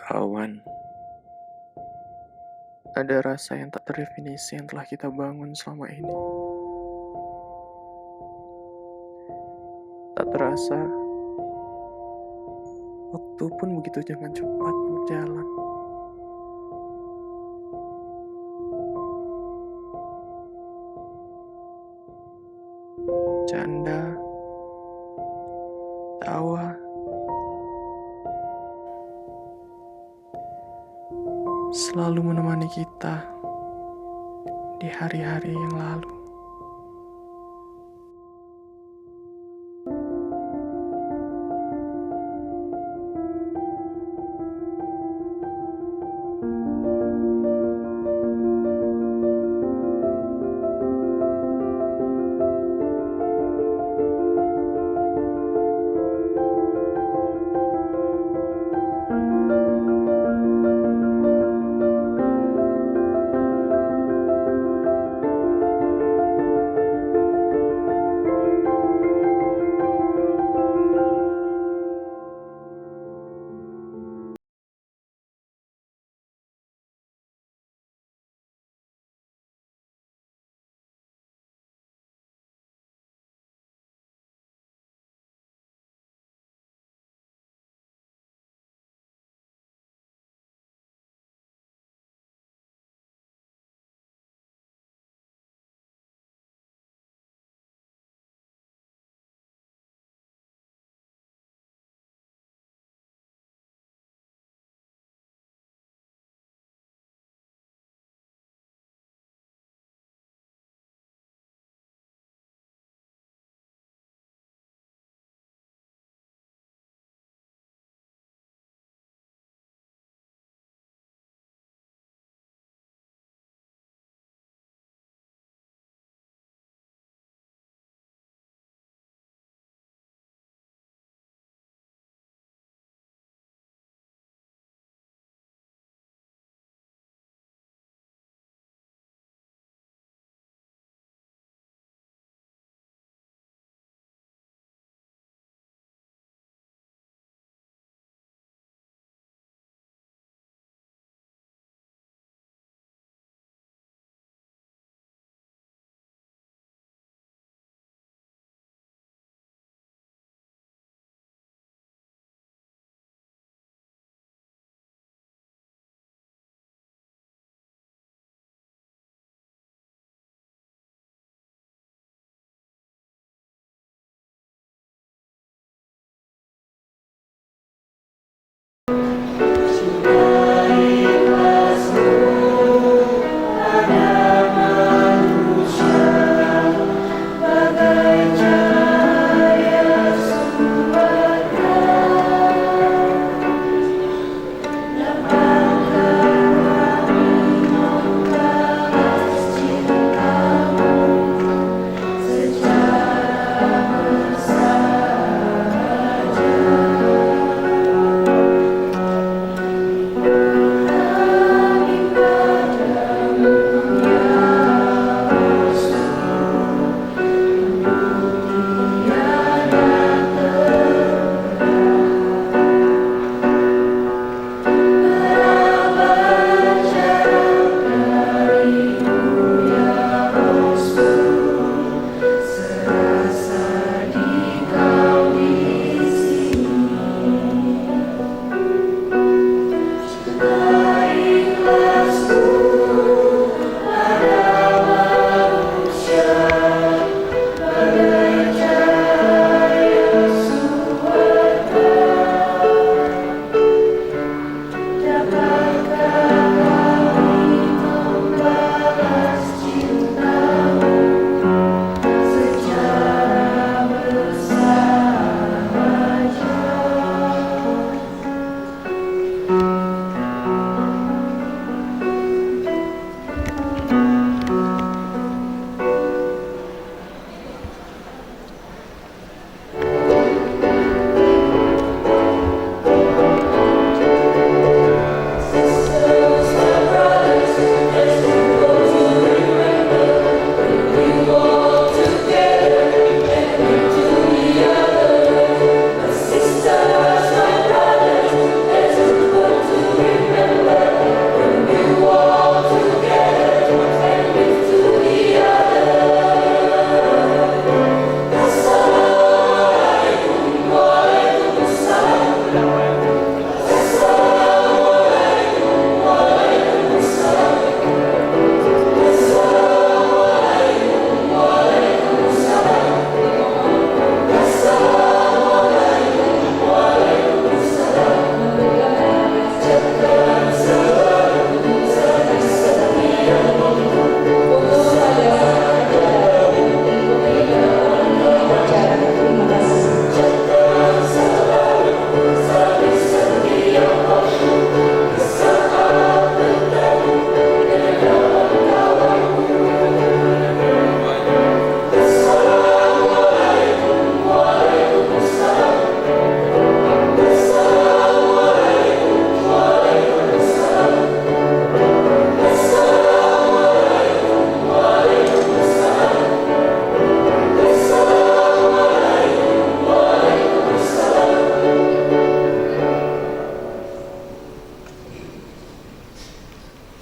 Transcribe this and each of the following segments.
Kawan, ada rasa yang tak terdefinisi yang telah kita bangun selama ini. Tak terasa, waktu pun begitu dengan cepat berjalan. Canda, tawa, selalu menemani kita di hari-hari yang lalu.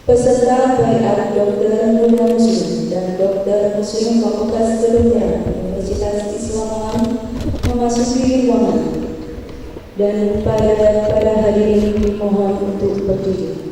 Peserta baiat Dr. Nurul Muslim dan Dr. Muslim Fakultas Kedokteran Universitas Islam memasuki ruangan, dan pada hadirin dimohon untuk berdiri.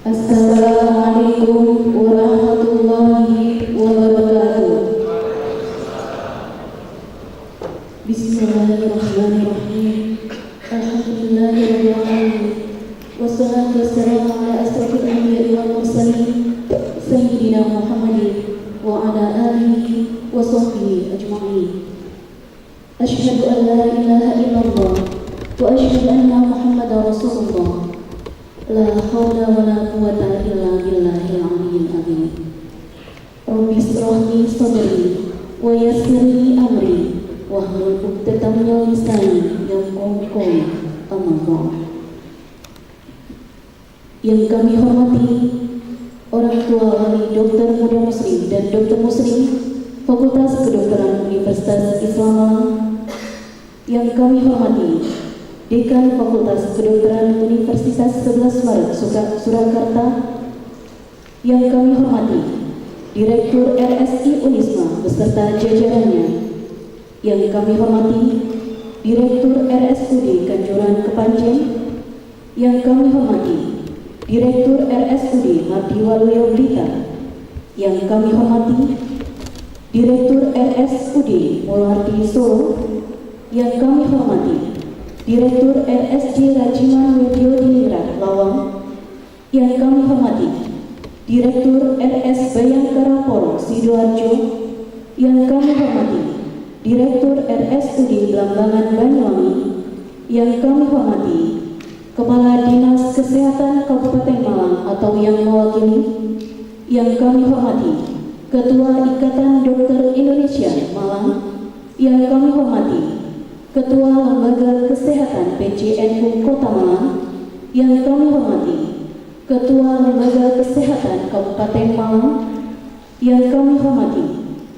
Assalamualaikum warahmatullahi wabarakatuh. Bismillahirrahmanirrahim. Alhamdulillahirabbil alamin. Wassalatu wassalamu ala asrofil anbiya'i wal mursalin sayyidina Muhammadin wa ala alihi wa sahbihi ajma'in. Asyhadu an la ilaha illallah wa asyhadu anna Muhammadar Rasulullah. La haula wa la quwwata illa billahil aliyyil azim. Rabbi ishrah li sadri wa yassir li amri wahlul 'uqdatam min lisani yafqahu qawli. Amma ba'd. Yang kami hormati orang tua wali Dokter Muda Muslim dan Dokter Muslim Fakultas Kedokteran Universitas Islam Malang, yang kami hormati Dekan Fakultas Kedokteran Universitas 11 Maret Surakarta, yang kami hormati Direktur RSI Unisma beserta jajarannya, yang kami hormati Direktur RSUD Kanjuran Kepanjen, yang kami hormati Direktur RSUD Mardiwaluyo Blitar, yang kami hormati Direktur RSUD Mulwardi Solo, yang kami hormati Direktur RSJ Rajiman Wedyo Diningrat Lawang, yang kami hormati Direktur RS Bayangkara Porong Sidoarjo, yang kami hormati Direktur RSUD Blambangan Banyuwangi, yang kami hormati Kepala Dinas Kesehatan Kabupaten Malang atau yang mewakili, yang kami hormati Ketua Ikatan Dokter Indonesia Malang, yang kami hormati Ketua Lembaga Kesehatan PCNU Kota Malang, yang kami hormati Ketua Lembaga Kesehatan Kabupaten Malang, yang kami hormati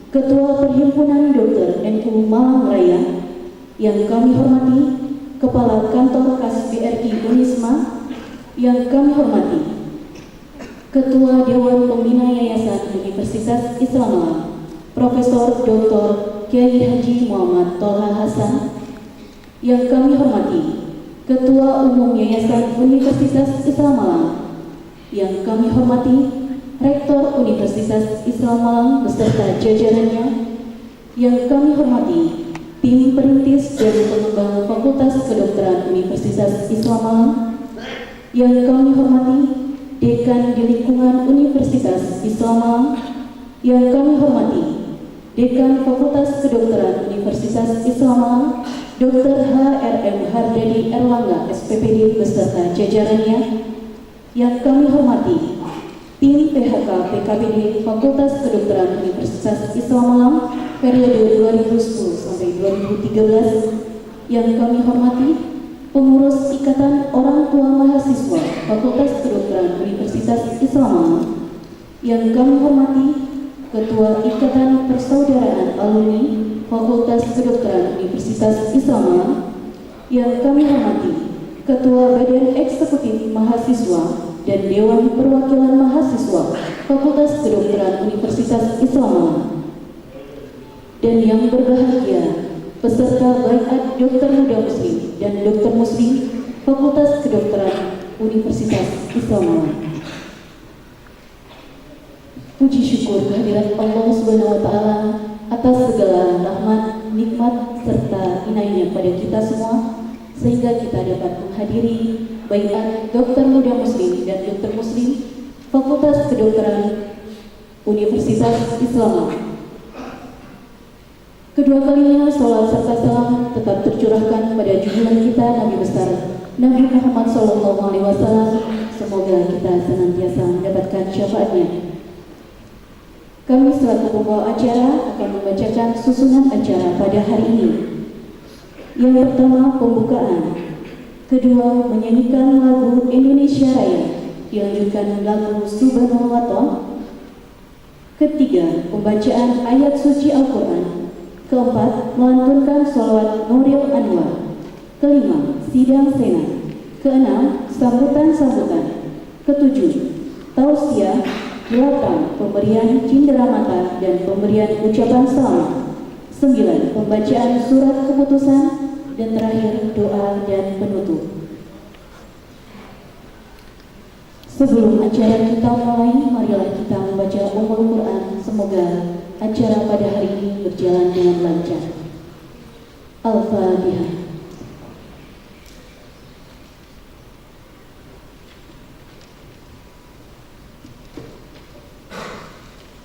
Ketua Perhimpunan Dokter NU Malang Raya, yang kami hormati Kepala Kantor Kas BRI Unisma, yang kami hormati Ketua Dewan Pembina Yayasan Universitas Islam Malang Profesor Dr. Kiai Haji Muhammad Tolha Hasan, yang kami hormati Ketua Umum Yayasan Universitas Islam Malang, yang kami hormati Rektor Universitas Islam Malang beserta jajarannya, yang kami hormati tim perintis dan pengembang Fakultas Kedokteran Universitas Islam Malang, yang kami hormati Dekan di lingkungan Universitas Islam Malang, yang kami hormati Dekan Fakultas Kedokteran Universitas Islam Malang Dr. HRM Hardadi Erlangga SPPD beserta jajarannya, yang kami hormati tim PHK PKBD Fakultas Kedokteran Universitas Islam Malang periode 2010 sampai 2013, yang kami hormati pengurus Ikatan Orang Tua Mahasiswa Fakultas Kedokteran Universitas Islam Malang, yang kami hormati Ketua Ikatan Persaudaraan Alumni Fakultas Kedokteran Universitas Islam Malang, yang kami hormati Ketua Badan Eksekutif Mahasiswa dan Dewan Perwakilan Mahasiswa Fakultas Kedokteran Universitas Islam Malang, dan yang berbahagia peserta Baiat Dokter Muda Muslim dan Dokter Muslim Fakultas Kedokteran Universitas Islam Malang. Puji syukur kehadirat Allah Subhanahu wa Ta'ala atas segala rahmat, nikmat, serta inayahnya pada kita semua, sehingga kita dapat menghadiri Baiat Dokter Muda Muslim dan Dokter Muslim Fakultas Kedokteran Universitas Islam Malang. Kedua kalinya salawat serta salam tetap tercurahkan pada junjungan kita Nabi besar Nabi Muhammad SAW. Semoga kita senantiasa mendapatkan syafaatnya. Kami selaku pembawa acara akan membacakan susunan acara pada hari ini. Yang pertama pembukaan, kedua menyanyikan lagu Indonesia Raya, dilanjutkan lagu Subhanallah, ketiga pembacaan ayat suci Al-Quran, keempat melantunkan sholawat Nuril Anwar, kelima sidang senat, keenam sambutan-sambutan, ketujuh tausiah, 8. Pemberian cenderamata dan pemberian ucapan selamat, 9. Pembacaan surat keputusan, dan terakhir doa dan penutup. Sebelum acara kita mulai, marilah kita membaca Ummul Quran. Semoga acara pada hari ini berjalan dengan lancar. Al-Fatihah.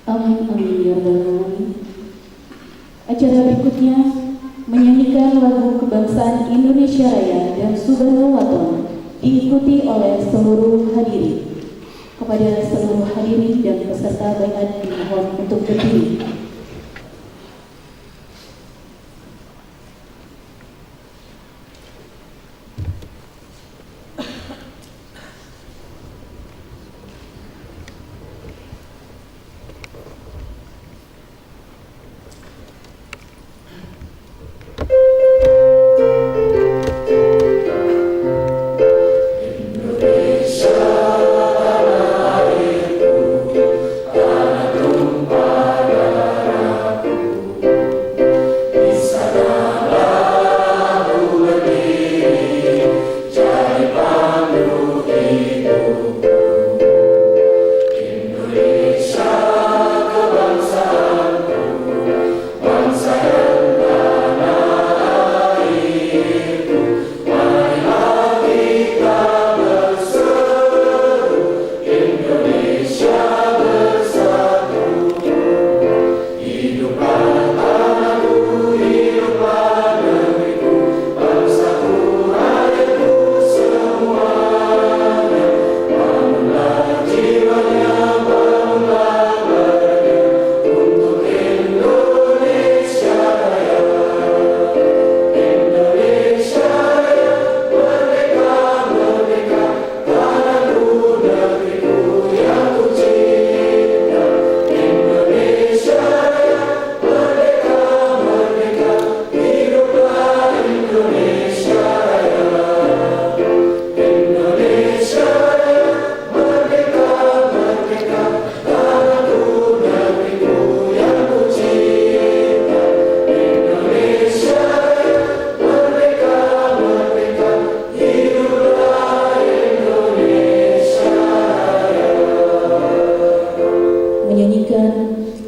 Amin amin ya rabbal alamin. Acara berikutnya menyanyikan lagu kebangsaan Indonesia Raya dan Subhanallah Waton diikuti oleh seluruh hadirin. Kepada seluruh hadirin dan peserta baiat dimohon untuk berdiri.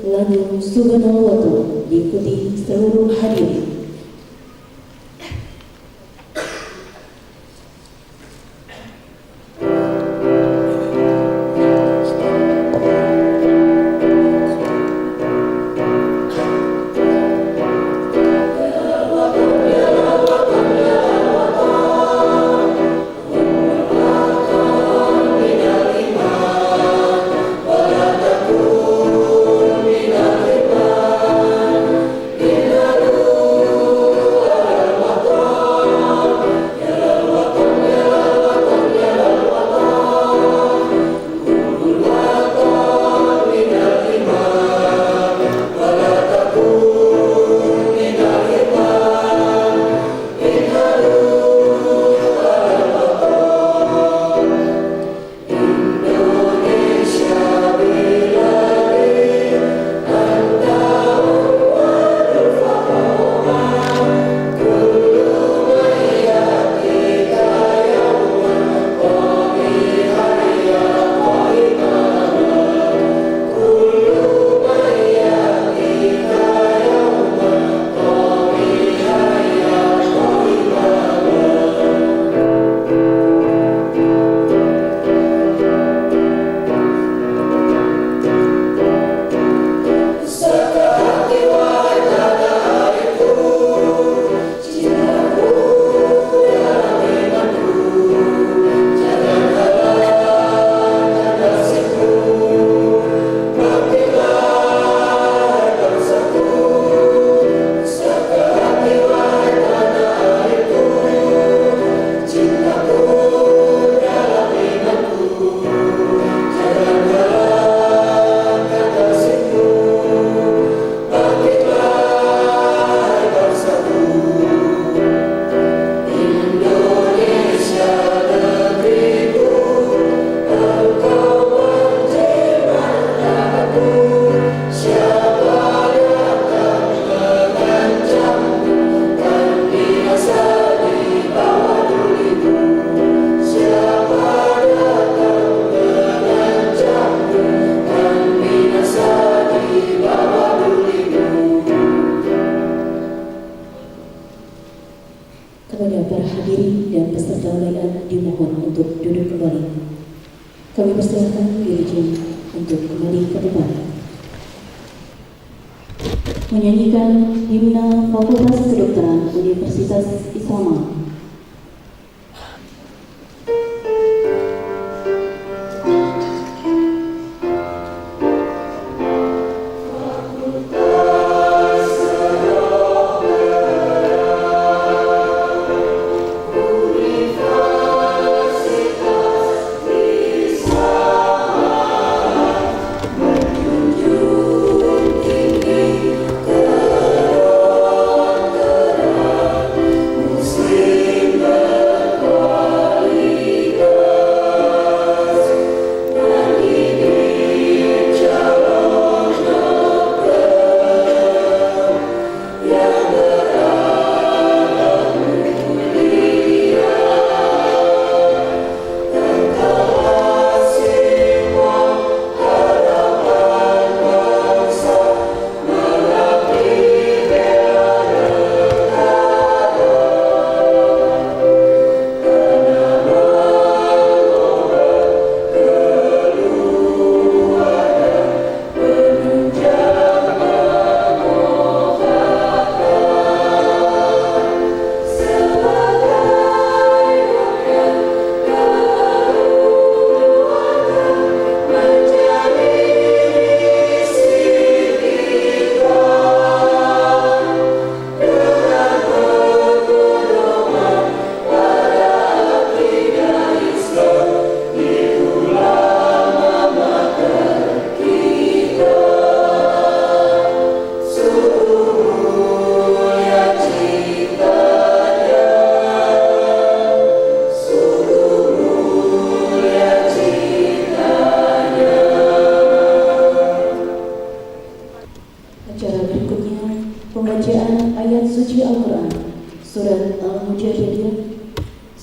Lagu Subhanallah Waton diikuti seluruh hadirin. Inna para hadirin dan peserta undangan dimohon untuk duduk kembali. Kami persilakan dirjen untuk kembali ke depan. Menyanyikan himne Fakultas Kedokteran Universitas Islam.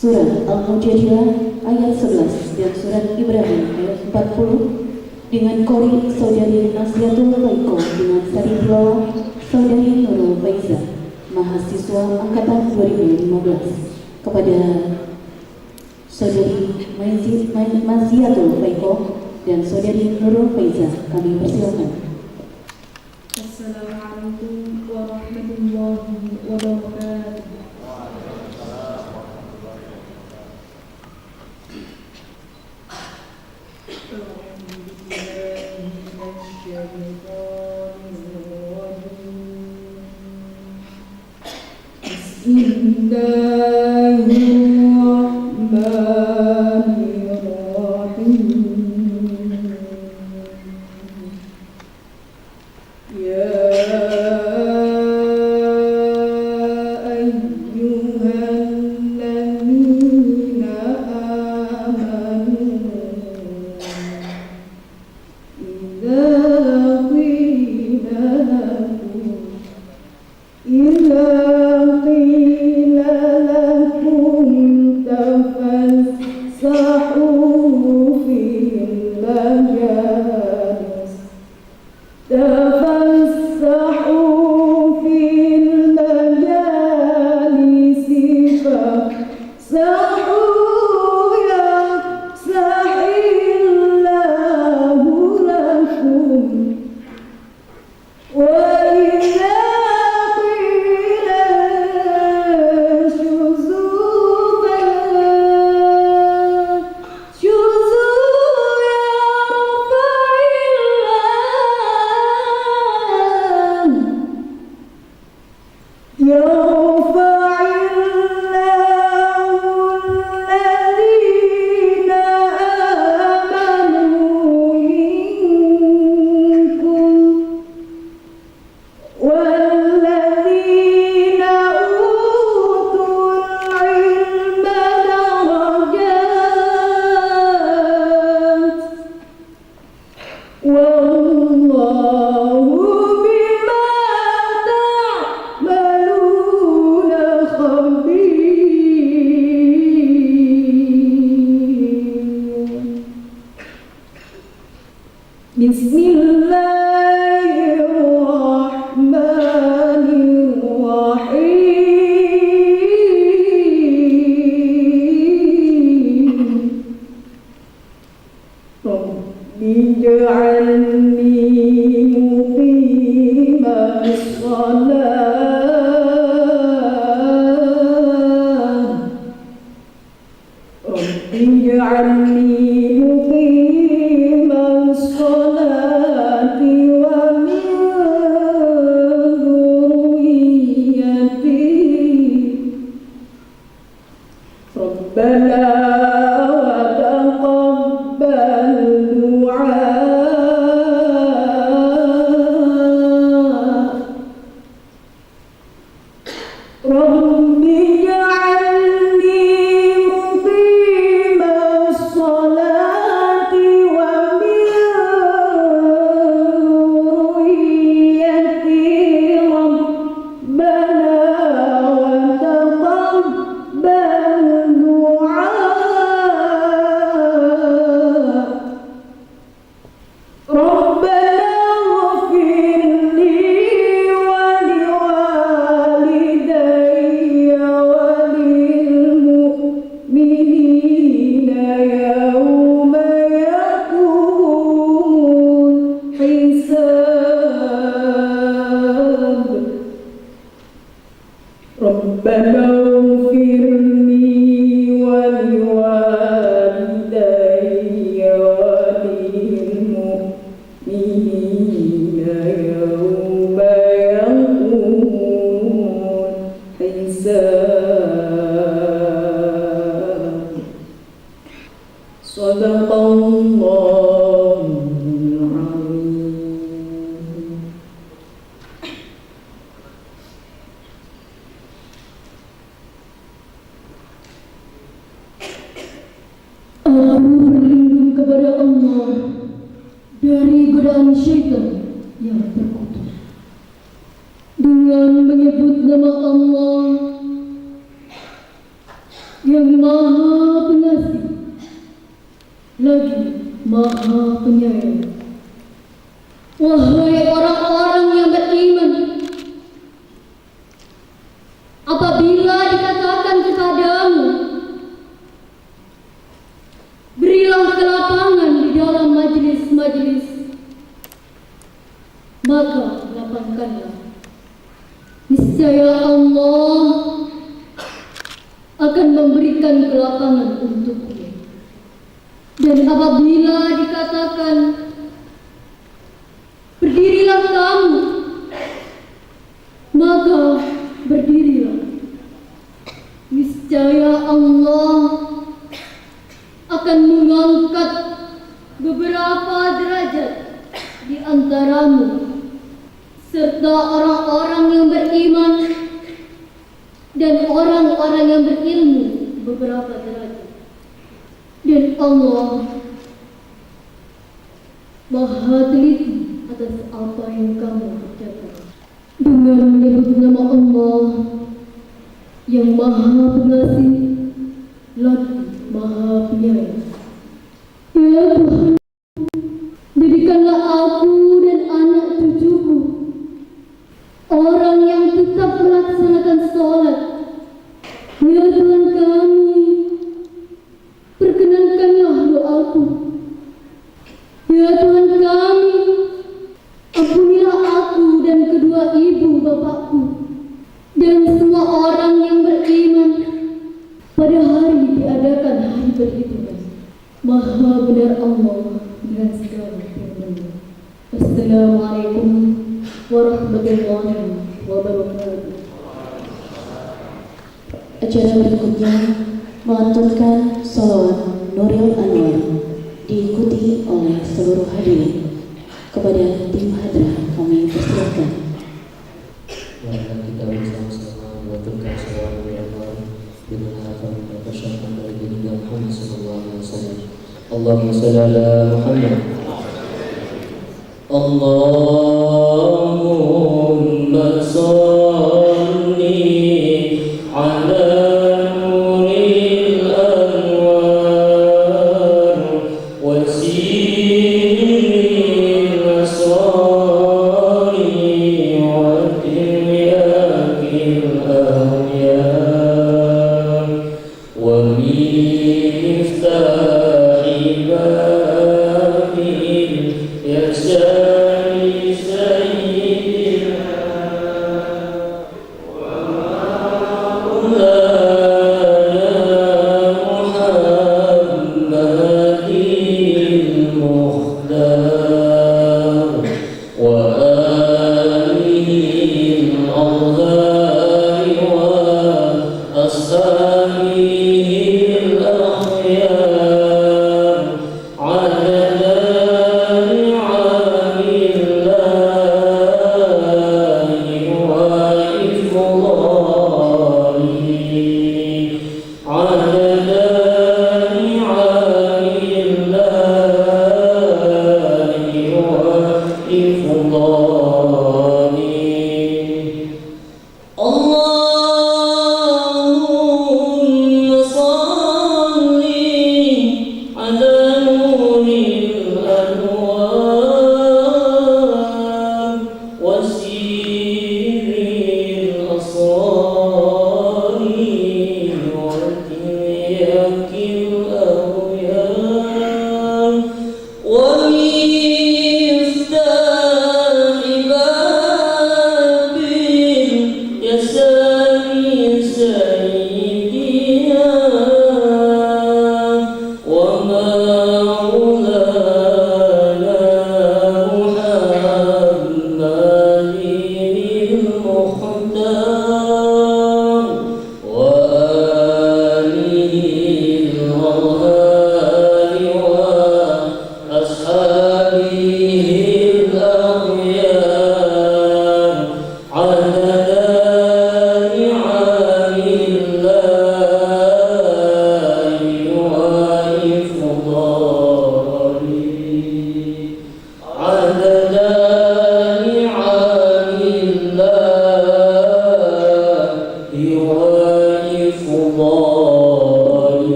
Surat Al-Mujadilah ayat 11 dan Surat Ibrahim ayat 40 dengan kori Saudari Nasiatul Faiko dengan sari tilawah Saudari Nurul Faiza, mahasiswa angkatan 2015, kepada Saudari Nasiatul Faiko dan Saudari Nurul Faiza kami persilakan. Assalamualaikum warahmatullahi wabarakatuh. اجعلني مقيم الصلاة ومن ذريتي ربنا وتقبل دعاء رب اجعلني مقيم الصلاة ومن ذريتي ربنا وتقبل دعاء ربنا اغفر لي ولوالدي وللمؤمنين يوم يقوم الحساب ربنا اغفر لي ولوالدي وللمؤمنين يوم يقوم الحساب صدق الله العظيم. Aku berlindung kepada Allah dari godaan syaitan yang terkutuk dengan menyebut nama Allah yang Maha Pengasih lagi Maha Penyayang. Wahai orang-orang yang beriman, apabila dikatakan kepadamu, berilah kelapangan di dalam majelis-majelis, maka lapangkanlah. Niscaya Allah akan memberikan kelapangan untukmu. Dan apabila dikatakan, berdirilah kamu, maka berdirilah. Niscaya Allah akan mengangkat beberapa derajat di antaramu serta orang-orang yang beriman dan orang-orang yang berilmu beberapa derajat. Dan Allah Maha teliti atas apa yang kamu kerjakan. Dengan menyebut nama Allah yang Maha Pengasih lagi Maha Penyayang. Ya Tuhan, jadikanlah aku dan anak cucuku orang yang tetap melaksanakan sholat. Ya Tuhan kami, perkenankanlah doaku. Ya Tuhan kami, ampunilah aku dan kedua ibu bapakku dan semua orang yang beriman pada hari diadakan hari perhitungan. Maha benar Allah dengan segala firman-Nya. Assalamualaikum warahmatullahi wabarakatuh. Acara berikutnya melantunkan sholawat Nuril Anwar diikuti oleh seluruh hadirin. Kepada tim hadrah kami persilakan. Marilah kita bersama-sama melantunkan sholawat Nuril Anwar dengan harapan mempersiapkan dari baginda Muhammad SAW. Allahumma shalli ala Muhammad. Allahumma shalli ala Nuril Anwar wa sirril asrari wa tiryakil awliya wa miftahi babil yasari sayyid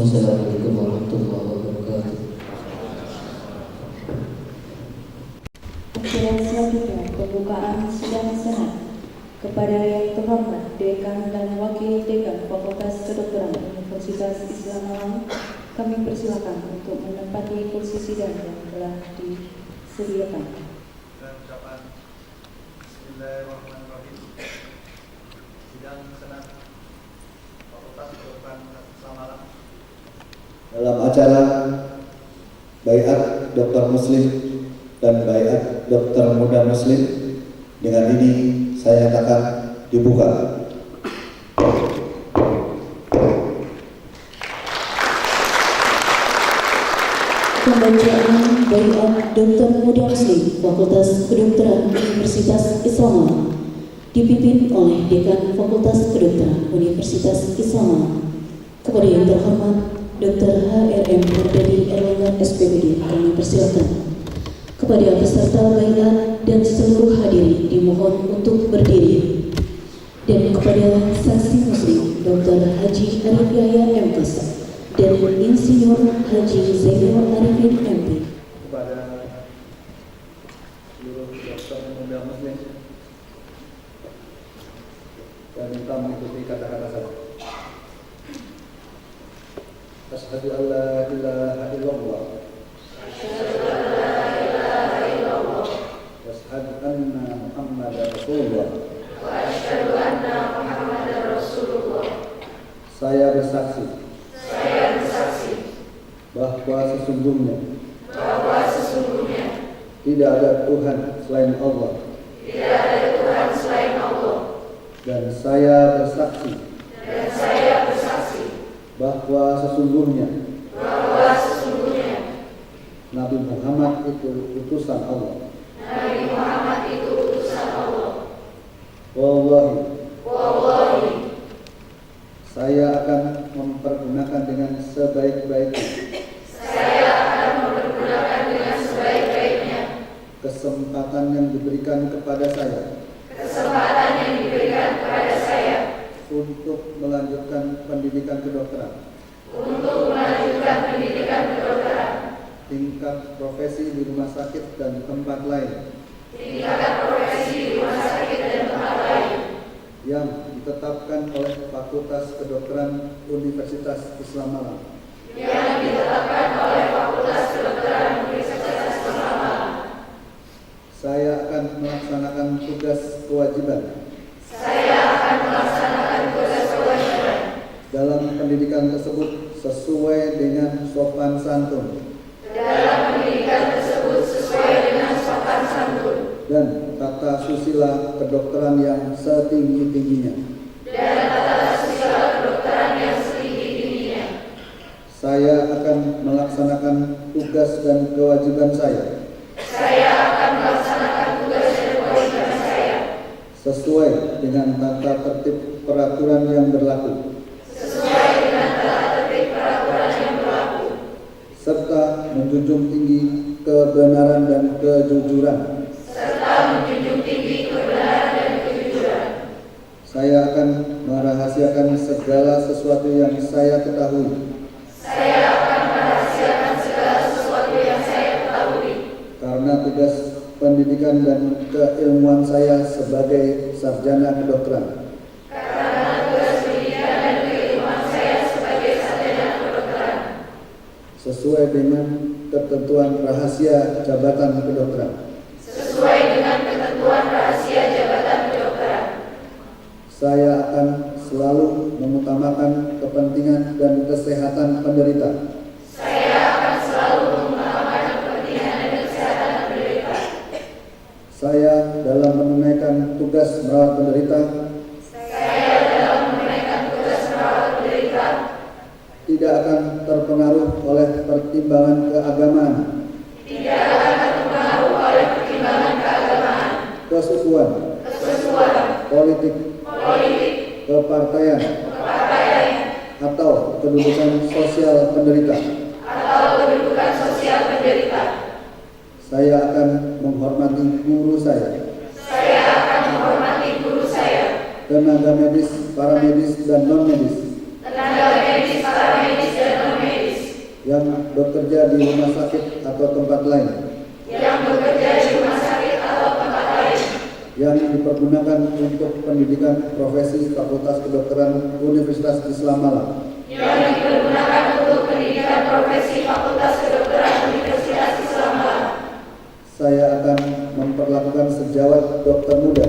Assalamualaikum warahmatullahi wabarakatuh. Acara selanjutnya pembukaan sidang senat kepada yang terhormat Dekan dan Wakil Dekan Fakultas Kedokteran Universitas Islam Malang, kami persilakan untuk menempati kursi sidang yang telah disediakan. Dan ucapan Bismillahirrahmanirrahim. Sidang senat Fakultas Kedokteran Islam Malang. Dalam acara Baiat Dokter Muslim dan Baiat Dokter Muda Muslim, dengan ini saya nyatakan dibuka. Pembacaan Baiat Dokter Muda Muslim Fakultas Kedokteran Universitas Islam Malang dipimpin oleh Dekan Fakultas Kedokteran Universitas Islam Malang. Kepada yang terhormat Dr. HRM Murdadi Erlangga SPPD, kami persilakan. Kepada peserta baiat dan seluruh hadirin dimohon untuk berdiri. Dan kepada saksi muslim Dr. Haji Arif Yahya MKes dan Insinyur Haji Zainul Arifin MP. Kepada seluruh dokter muda muslim, dan minta mengikuti kata-kata saya. Asyhadu an la ilaha illallah wa asyhadu anna Muhammadar Rasulullah. Saya bersaksi bahwa sesungguhnya tidak ada Tuhan selain Allah. Dan saya bersaksi bahwa sesungguhnya Nabi Muhammad itu utusan Allah. Wallahi, saya akan mempergunakan dengan sebaik-baiknya kesempatan yang diberikan kepada saya untuk melanjutkan pendidikan kedokteran tingkat profesi di rumah sakit dan tempat lain yang ditetapkan oleh Fakultas Kedokteran Universitas Islam Malang. Saya akan melaksanakan tugas kewajiban dalam pendidikan tersebut sesuai dengan sopan santun dan tata susila kedokteran yang setinggi-tingginya. Saya akan melaksanakan tugas dan kewajiban saya sesuai dengan tata tertib peraturan yang berlaku. Serta menjunjung tinggi kebenaran dan kejujuran. Saya akan merahasiakan segala sesuatu yang saya ketahui. Karena tugas pendidikan dan keilmuan saya sebagai sarjana kedokteran. Sesuai dengan ketentuan rahasia jabatan kedokteran. Saya akan selalu mengutamakan kepentingan dan kesehatan penderita. Saya dalam menunaikan tugas merawat penderita. Tidak akan terpengaruh oleh pertimbangan keagamaan. Kesukuan. Politik. Kepartaian. Atau kedudukan sosial penderita. Saya akan menghormati guru saya. Tenaga medis, paramedis, dan non-medis. Yang bekerja di rumah sakit atau tempat lain. Yang dipergunakan untuk pendidikan profesi Fakultas Kedokteran Universitas Islam Malang. Saya akan memperlakukan sejawat dokter muda.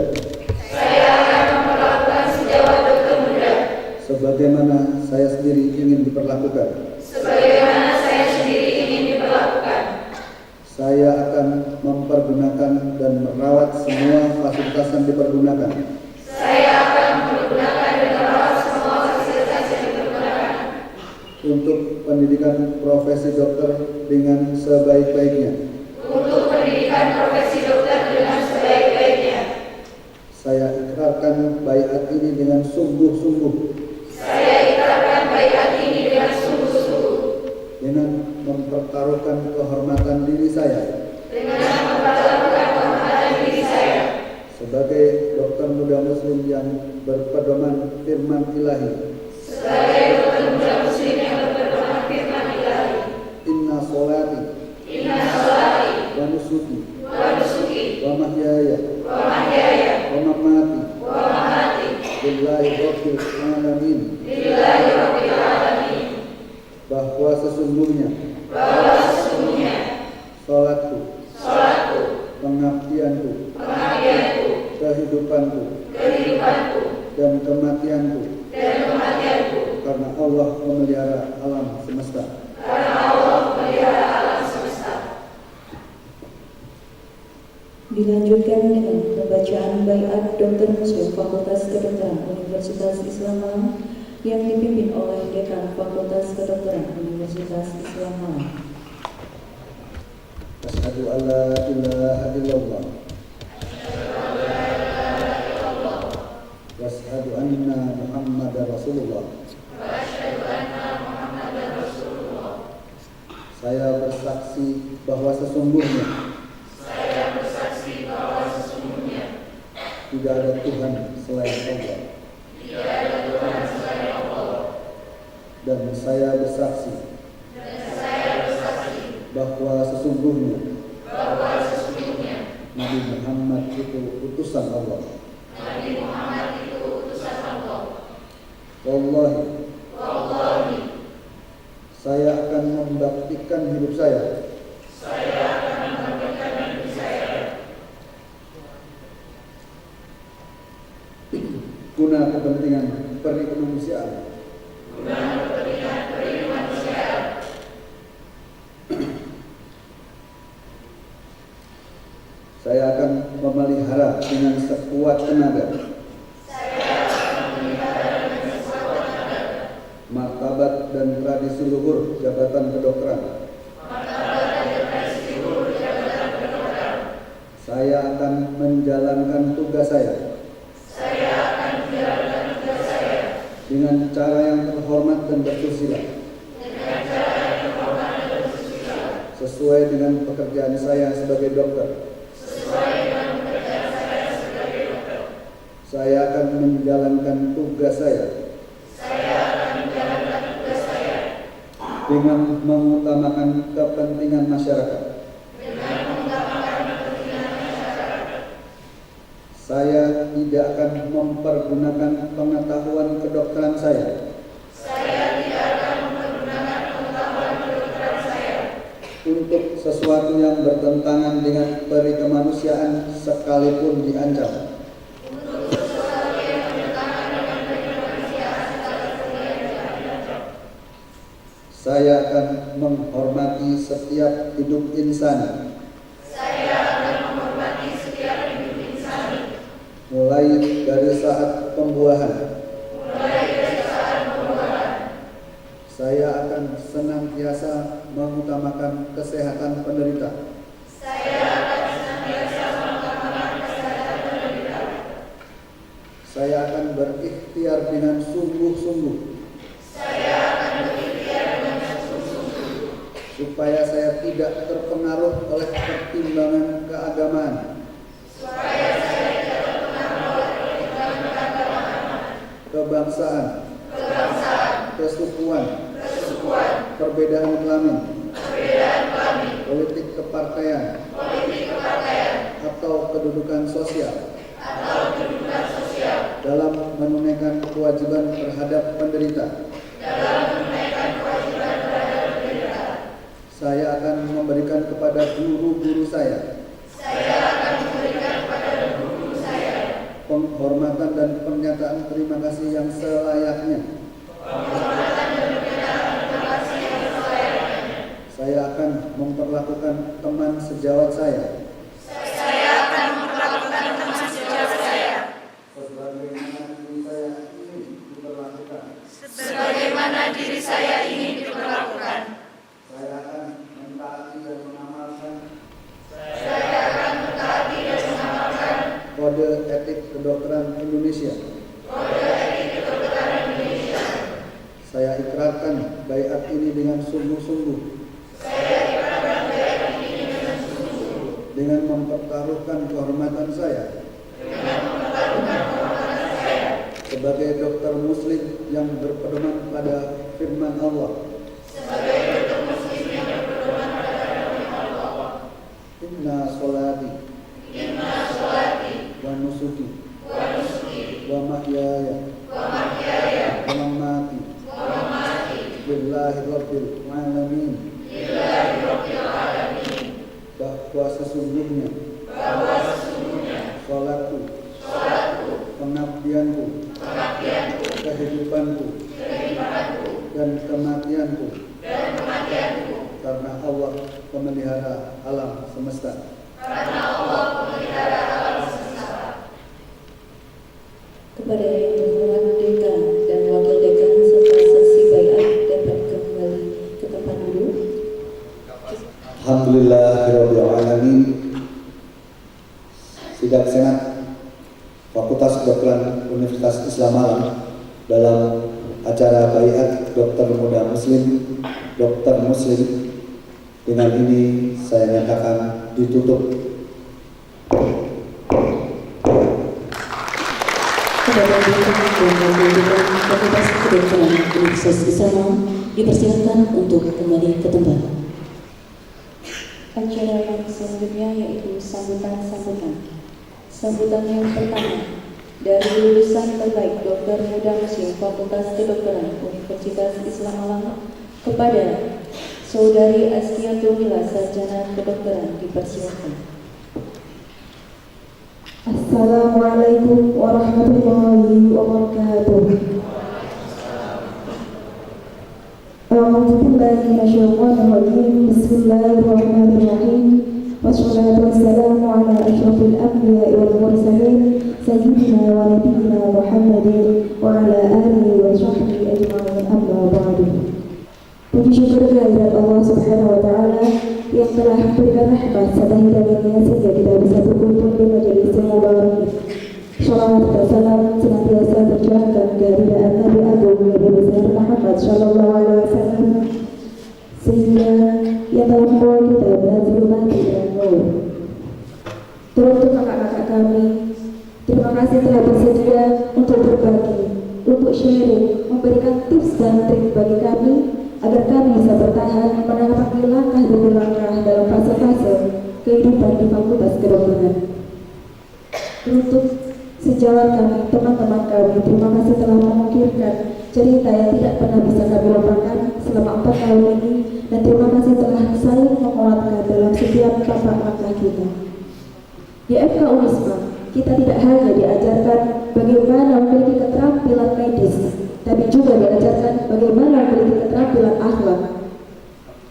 Sebagaimana saya sendiri ingin diperlakukan. Saya akan mempergunakan dan merawat semua fasilitas yang dipergunakan. Untuk pendidikan profesi dokter dengan sebaik-baiknya. Saya ikrarkan baiat ini dengan sungguh-sungguh. Dengan mempertaruhkan kehormatan diri saya. Sebagai dokter muda muslim yang berpedoman firman ilahi. Inna sholati wa nusuki wa mahyaya wa mamati lillahi rabbil alamin. Bahwa sesungguhnya salatku, pengabdianku, kehidupanku, dan kematianku, karena Allah memelihara alam semesta. Dilanjutkan dengan pembacaan baiat Dokter Muslim Fakultas Kedokteran Universitas Islam Malang yang dipimpin oleh Dekan Fakultas Kedokteran Universitas Islam Malang. Asyhadu an la ilaha illallah. Wa asyhadu anna Muhammadar Rasulullah. Saya bersaksi bahwa sesungguhnya tidak ada Tuhan selain Allah. Dan saya bersaksi bahwa sesungguhnya Nabi Muhammad itu utusan Allah. Wallahi, saya akan membaktikan hidup saya guna kepentingan perikemanusiaan. Saya akan memelihara dengan sekuat tenaga martabat dan tradisi luhur jabatan kedokteran. Saya akan menjalankan tugas saya dengan cara yang terhormat dan bersusila, sesuai dengan pekerjaan saya sebagai dokter. Saya akan menjalankan tugas saya dengan mengutamakan kepentingan masyarakat. Saya tidak akan mempergunakan pengetahuan kedokteran saya untuk sesuatu yang bertentangan dengan peri kemanusiaan sekalipun diancam. Saya akan menghormati setiap hidup insani. Mulai dari saat pembuahan. Saya akan senantiasa mengutamakan kesehatan penderita. Saya akan berikhtiar dengan sungguh-sungguh supaya saya tidak terpengaruh oleh pertimbangan keagamaan, kebangsaan, kesukuan, perbedaan kelamin, politik kepartaian, atau kedudukan sosial dalam menunaikan kewajiban terhadap penderita. Saya akan memberikan kepada guru-guru saya penghormatan dan pernyataan terima kasih yang selayaknya. Saya akan memperlakukan teman sejawat saya sebagaimana diri saya ini diperlakukan. Saya akan mentaati dan mengamalkan Kode Etik Kedokteran Indonesia. Saya ikrarkan baiat ini dengan sungguh-sungguh, dengan mempertaruhkan kehormatan saya sebagai dokter muslim yang berpedoman pada firman Allah. Inna sholati wa nusuki wa mahyaya wa mamati lillahi rabbil alamin. Bahwa sesungguhnya sholatku, pengabdianku, kehidupanku, dan kematianku karena Allah pemelihara alam semesta. Kepada yang terhormat Dekan dan Wakil Dekan serta sesi baiat dapat kembali ke tempat duduk. Alhamdulillahirabbil alamin. Sidang Senat Fakultas Kedokteran Universitas Islam Malang dalam acara baiat Dokter Muda Muslim, Dokter Muslim, dengan ini saya nyatakan ditutup. Kepada Dekan dan Wakil Dekan Fakultas Kedokteran Universitas Islam Malang dipersilakan untuk kembali ke tempat. Acara yang selanjutnya yaitu sambutan-sambutan. Sambutan yang pertama dari lulusan terbaik Dokter Muda Muslim Fakultas Kedokteran Universitas Islam Malang kepada Saudari Askiatul Mila, Sarjana Kedokteran, dipersilakan. Assalamualaikum warahmatullahi wabarakatuh. A'udzu billahi minasyaitonir rajim. Bismillahirrahmanirrahim. Wassalatu wassalamu ala asyrofil anbiya'i wal mursalin sayyidina wa nabiyyina Muhammadin wa ala alihi wa sahbihi ajma'in, amma ba'du. Puji syukur kehadirat Allah Subhanahu wa taala yang telah memberikan rahmat serta hidayahnya sehingga kita bisa berkumpul di majelis yang mubarak. Shalawat dan salam senantiasa tercurahkan kehadiran Nabi Agung memberikan tips dan trik bagi kami agar kami bisa bertahan menapaki langkah demi langkah dalam fase-fase kehidupan di Fakultas Kedokteran. Untuk sejawat kami, teman-teman kami, terima kasih telah mengukirkan cerita yang tidak pernah bisa kami lupakan selama 4 tahun ini, dan terima kasih telah saling menguatkan dalam setiap tapak langkah kita. Di FK Unisma, kita tidak hanya diajarkan bagaimana memiliki keterampilan medis, tapi juga diajarkan bagaimana memiliki keterampilan akhlak.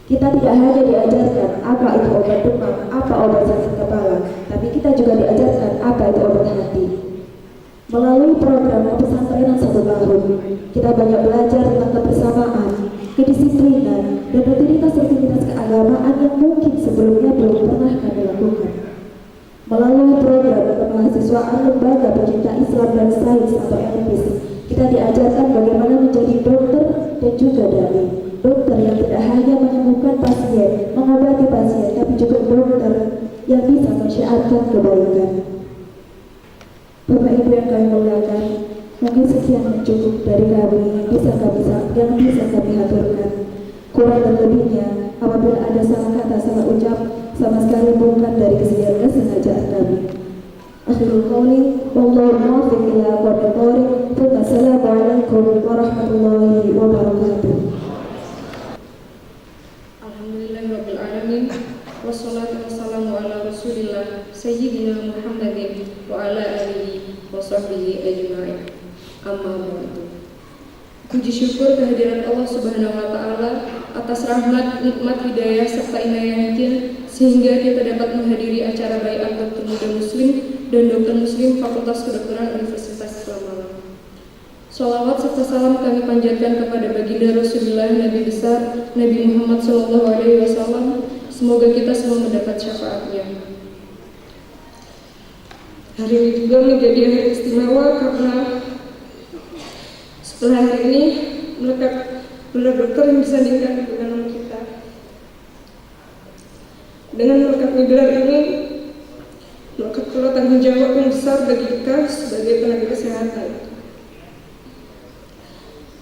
Kita tidak hanya diajarkan apa itu obat demam, apa obat sakit kepala, tapi kita juga diajarkan apa itu obat hati. Melalui program pesantrenan 1 tahun, kita banyak belajar tentang kebersamaan, kedisiplinan, dan rutinitas-rutinitas keagamaan yang mungkin sebelumnya belum pernah kami lakukan. Melalui program kemahasiswaan Lembaga Pecinta Islam dan Sains atau LPIS, kita diajarkan bagaimana menjadi dokter dan juga dai. Dokter yang tidak hanya menyembuhkan pasien, mengobati pasien, tapi juga dokter yang bisa mensyiarkan kebaikan. Bapak Ibu yang kami muliakan, mungkin sekian yang cukup dari kami yang bisa kami haturkan. Kurang dan lebihnya, apabila ada salah kata, salah ucap, sama sekali bukan dari kesengajaan kami. Akhirul qauli, wallahu muwaffiq ila aqwamit thoriq. Wassalamualaikum warahmatullahi wabarakatuh. Alhamdulillahirabbil alamin. Wassalatu wassalamu ala Rasulillah Sayyidina Muhammadin wa ala alihi wa sahbihi ajma'in. Amma ba'du. Puji syukur kehadiran Allah Subhanahu wa taala atas rahmat, nikmat, hidayah serta inayahnya sehingga kita dapat menghadiri acara baiat Dokter Muda Muslim dan Dokter Muslim Fakultas Kedokteran Universitas Islam Malang. Sholawat serta salam kami panjatkan kepada baginda Rasulullah Nabi besar Nabi Muhammad SAW. Semoga kita semua mendapat syafaatnya. Hari ini juga menjadi hari istimewa karena setelah hari ini melekat gelar dokter yang disandingkan dengan nama kita. Dengan melekatnya gelar ini, melekat pula tanggung jawab yang besar bagi kita sebagai tenaga kesehatan.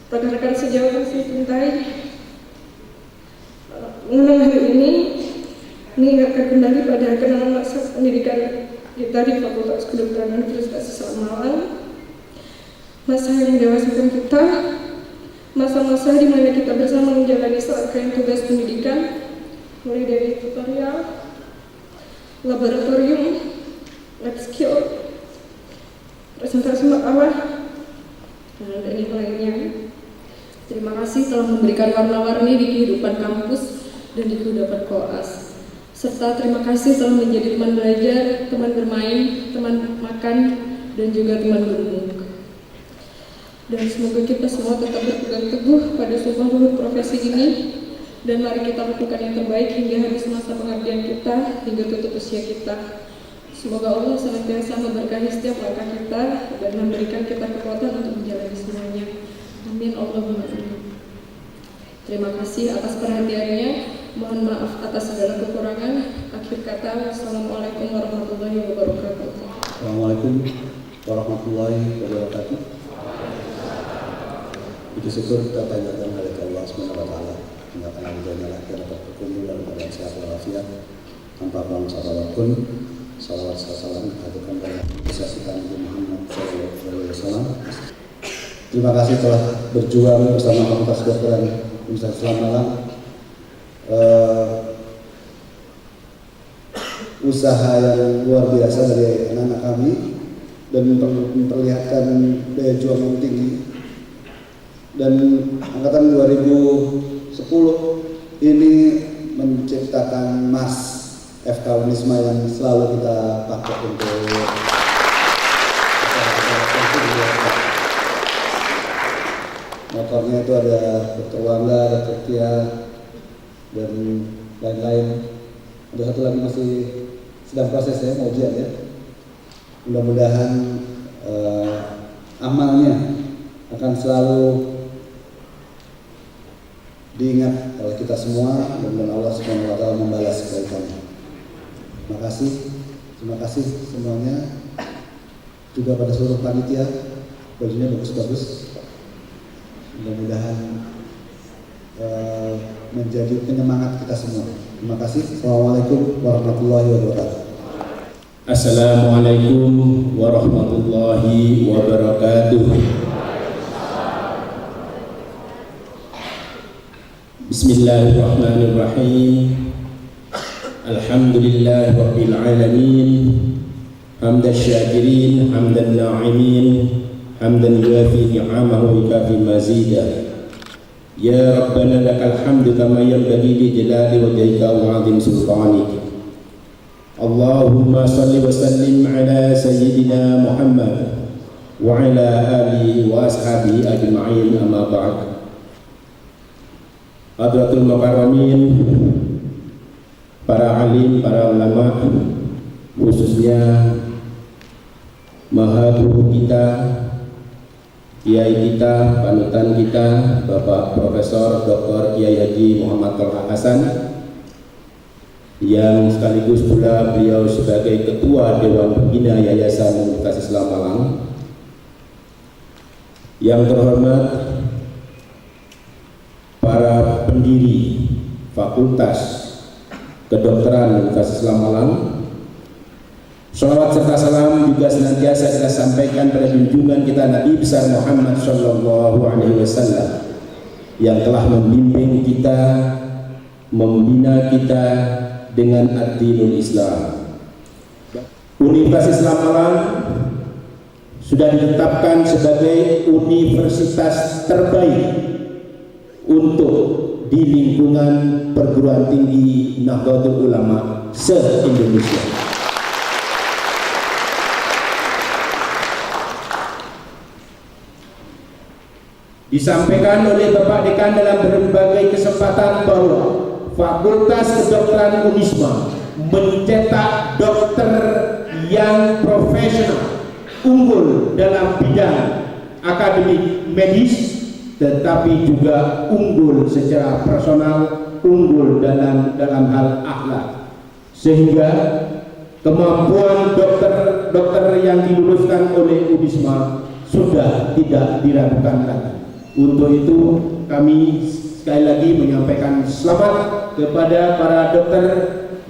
Rekan-rekan sejawat yang saya cintai, mengenang hari ini mengingatkan kembali pada kenangan masa pendidikan kita di Fakultas Kedokteran Universitas Islam Malang. Masa yang mendewaskan kita, masa-masa di mana kita bersama menjalani serangkaian tugas pendidikan, mulai dari tutorial, laboratorium, lab skill, presentasi makalah, dan yang lainnya. Terima kasih telah memberikan warna-warni di kehidupan kampus dan di kehidupan koas. Serta terima kasih telah menjadi teman belajar, teman bermain, teman makan, dan juga teman berumur. Dan semoga kita semua tetap berpegang teguh pada sumpah luhur profesi ini, dan mari kita lakukan yang terbaik hingga habis masa pengabdian kita, hingga tutup usia kita. Semoga Allah senantiasa memberkahi setiap langkah kita dan memberikan kita kekuatan untuk menjalani semuanya. Amin Allahumma amin. Terima kasih atas perhatiannya. Mohon maaf atas segala kekurangan. Akhir kata, wassalamualaikum warahmatullahi wabarakatuh. Assalamualaikum warahmatullahi wabarakatuh. Puji syukur kita panjatkan kepada Allah Subhanahu wa taala. Mendapat hidayah lagi dapat berkumpul dalam keadaan sehat walafiat tanpa bangsa apapun. Salawat salam haturkan kepada Nabi Muhammad SAW. Terima kasih telah berjuang bersama Fakultas Kedokteran Universitas Islam Malang. Usaha yang luar biasa dari anak-anak kami dan memperlihatkan daya juang yang tinggi. Dan angkatan 2010 ini menciptakan Mas FK Unisma yang selalu kita pakai untuk motornya itu ada Dr. Wangga, Dr. Tia, dan lain-lain. Ada satu lagi masih sedang proses ya, mau ujian ya. Mudah-mudahan amalnya akan selalu diingat oleh kita semua, dan Allah Subhanahu wa taala membalas kebaikannya. Terima kasih semuanya. Juga pada seluruh panitia, bajunya bagus-bagus. Mudah-mudahan menjadi penyemangat kita semua. Terima kasih. Assalamualaikum warahmatullahi wabarakatuh. Assalamualaikum warahmatullahi wabarakatuh. Bismillahirrahmanirrahim. Alhamdulillahi rabbil alamin. Hamdan syakirin, hamdan na'imin, hamdan yuafi ni'amahu wa yukafi mazidah. Ya Rabbana lakal hamdu kama yanbaghi li jalali wajhika wa 'azimi sultanik. Allahumma salli wa sallim ala sayyidina Muhammad wa ala alihi wa ashabihi ajma'in, amma ba'd. Hadratul mukarramin, para alim, para ulama, khususnya maha guru kita, kiai kita, panutan kita, Bapak Profesor Dr. Kiai Haji Muhammad Tolha Hasan, yang sekaligus pula beliau sebagai Ketua Dewan Pembina Yayasan Universitas Islam Malang. Yang terhormat para pendiri Fakultas Kedokteran Universitas Islam Malang, sholawat serta salam juga senantiasa kita sampaikan pada junjungan kita Nabi besar Muhammad Sallallahu Alaihi Wasallam yang telah membimbing kita, membina kita dengan ad-dinul Islam. Universitas Islam Malang sudah ditetapkan sebagai universitas terbaik untuk di lingkungan perguruan tinggi Nahdlatul Ulama se-Indonesia. Disampaikan oleh Bapak Dekan dalam berbagai kesempatan bahwa Fakultas Kedokteran Unisma mencetak dokter yang profesional, unggul dalam bidang akademik medis, tetapi juga unggul secara personal, unggul dalam hal akhlak, sehingga kemampuan dokter yang diluluskan oleh Unisma sudah tidak diragukan lagi. Untuk itu kami sekali lagi menyampaikan selamat kepada para dokter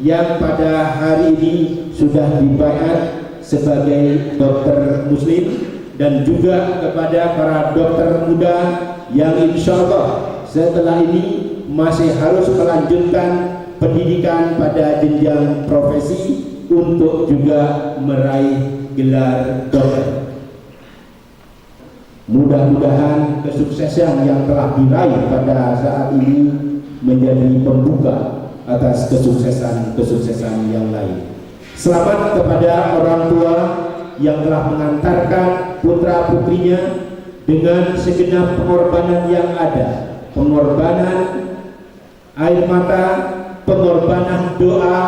yang pada hari ini sudah dibayar sebagai dokter muslim, dan juga kepada para dokter muda yang insya Allah setelah ini masih harus melanjutkan pendidikan pada jenjang profesi untuk juga meraih gelar dokter. Mudah-mudahan kesuksesan yang telah diraih pada saat ini menjadi pembuka atas kesuksesan yang lain. Selamat kepada orang tua yang telah mengantarkan putra-putrinya dengan segenap pengorbanan yang ada, pengorbanan air mata, pengorbanan doa,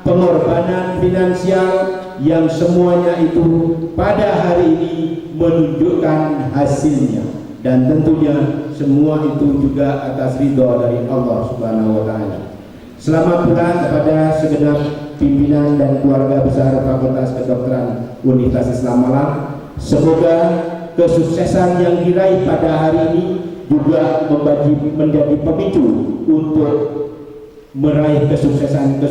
pengorbanan finansial, yang semuanya itu pada hari ini menunjukkan hasilnya, dan tentunya semua itu juga atas ridho dari Allah Subhanahu wa Ta'ala. Selamat pula kepada segenap pimpinan dan keluarga besar Fakultas Kedokteran Universitas Islam Malang. Semoga kesuksesan yang diraih pada hari ini juga menjadi pemicu untuk meraih kesuksesan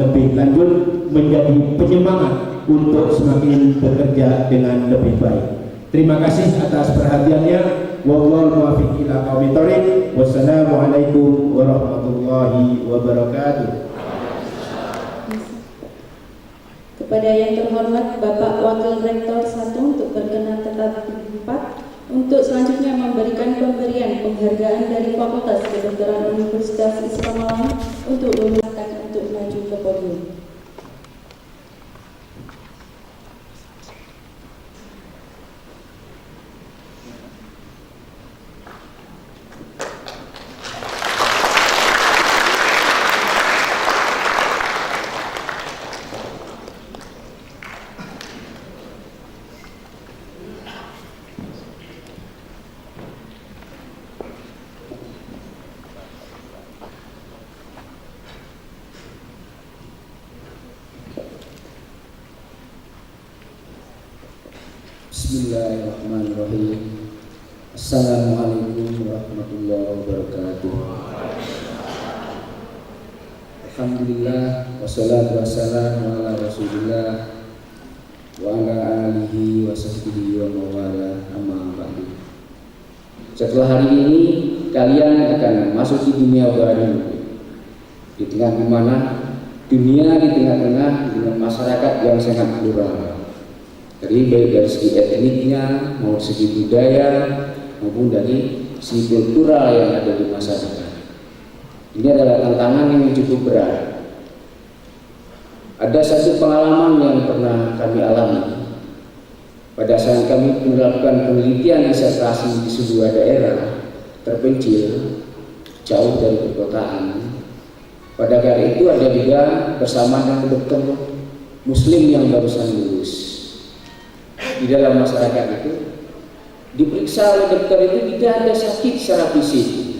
lebih lanjut, menjadi penyemangat untuk semakin bekerja dengan lebih baik. Terima kasih atas perhatiannya. Wallahul muwaffiq ila aqwamit thoriq. Wassalamualaikum warahmatullahi wabarakatuh. Kepada yang terhormat Bapak Wakil Rektor 1 untuk berkenan tetap di tempat, untuk selanjutnya memberikan pemberian penghargaan dari Fakultas Kedokteran Universitas Islam Malang untuk lulusan untuk maju ke podium. Bismillahirrahmanirrahim. Assalamualaikum Alhamdulillah, wassalatu wassalamu ala rasulillah wa ala alihi wa sahbihi wa mawala, amma ba'du. Setelah hari ini kalian akan masuk di dunia baru, di tengah dimana dunia di tengah-tengah dengan masyarakat yang sangat plural. Jadi baik dari segi etniknya, maupun segi budaya, maupun dari segi kultural yang ada di masyarakat. Ini adalah tantangan yang cukup berat. Ada satu pengalaman yang pernah kami alami pada saat kami melakukan penelitian disertasi di sebuah daerah terpencil jauh dari perkotaan. Pada kali itu ada juga bersama dengan dokter muslim yang barusan lulus. Di dalam masyarakat itu diperiksa oleh dokter itu tidak ada sakit secara fisik.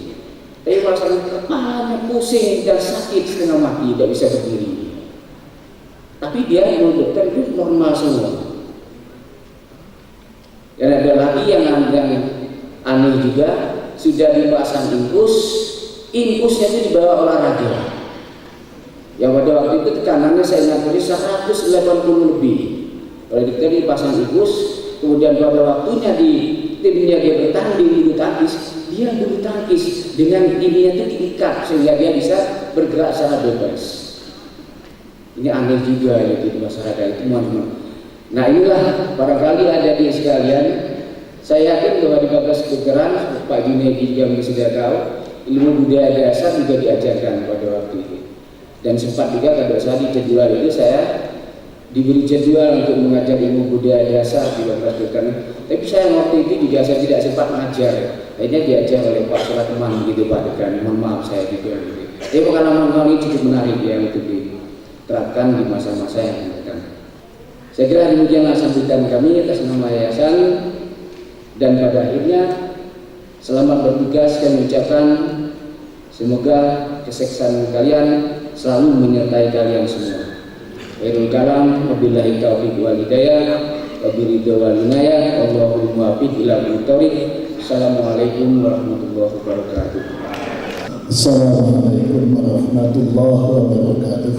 Tapi masalah kepalanya pusing dan sakit setengah mati, tidak bisa berdiri. Tapi dia menurut dokter itu normal semua. Dan ada lagi yang aneh juga, sudah dipasang infusnya itu dibawa olahraga. Yang pada waktu itu tekanannya saya ingat 180 lebih. Oleh dokter dipasang infus, kemudian pada waktunya di timnya dia bertanding bulu tangkis, dia bulu tangkis dengan ininya itu diikat sehingga dia bisa bergerak secara bebas. Ini aneh juga ya di masyarakat itu, teman-teman. Nah inilah barangkali ada di sekalian. Saya yakin bahwa di bagas kedokteran Pak Junaidi juga sudah tahu ilmu budaya dasar juga diajarkan pada waktu itu. Dan sempat juga pada saat di jadwal itu saya diberi jadwal untuk mengajar ilmu budaya dasar di bagas kedokteran. Tapi saya waktu itu juga saya tidak sempat mengajar. Akhirnya diajar oleh Pak Surateman gitu Pak Dekan. Mohon maaf saya juga gitu. Jadi pengalaman kami cukup menarik ya untuk diterapkan di masa-masa yang akan datang. Saya kira demikianlah sambutan kami atas nama yayasan, dan pada akhirnya selamat bertugas kami ucapkan, semoga kesuksesan kalian selalu menyertai kalian semua. Khairul kalam, wabillahi taufiq wal hidayah, wabiridho wal inayah, wallahul muwaffiq ila thoriq. Assalamualaikum warahmatullahi wabarakatuh. Assalamualaikum warahmatullahi wabarakatuh.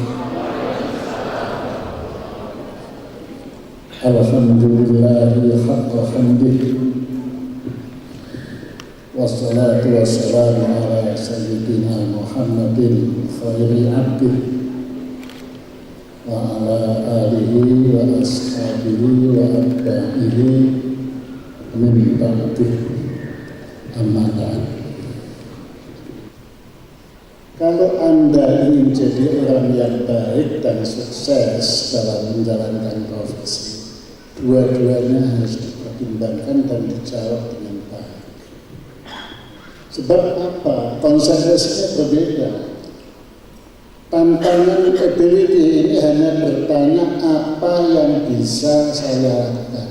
Alhamdulillahi haqqa hamdih, wassalatu wassalamu ala sayyidina Muhammadin khairi abdih wa ala alihi wa ashabihi wa atba'ihi min ba'dih. Amma ba'd. Kalau Anda ingin jadi orang yang baik dan sukses dalam menjalankan profesi, dua-duanya harus dipertimbangkan dan dijawab dengan baik. Sebab apa? Konsekuensinya berbeda. Tantangan ability ini hanya bertanya apa yang bisa saya lakukan,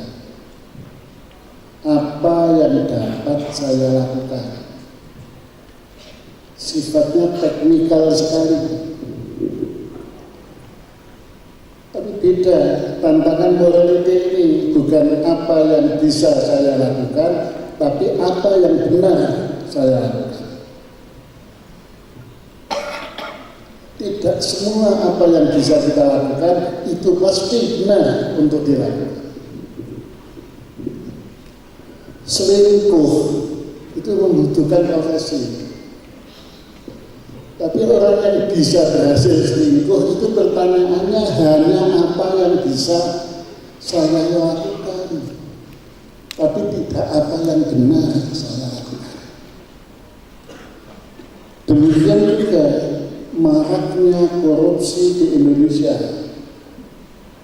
apa yang dapat saya lakukan. Sifatnya teknikal sekali. Tapi beda, tantangan morality ini bukan apa yang bisa saya lakukan, tapi apa yang benar saya lakukan. Tidak semua apa yang bisa kita lakukan itu pasti benar untuk dilakukan. Selingkuh itu membutuhkan profesi. Tapi orang yang bisa berhasil selingkuh itu pertanyaannya hanya apa yang bisa saya lakukan, tapi tidak apa yang benar saya lakukan. Demikian juga maraknya korupsi di Indonesia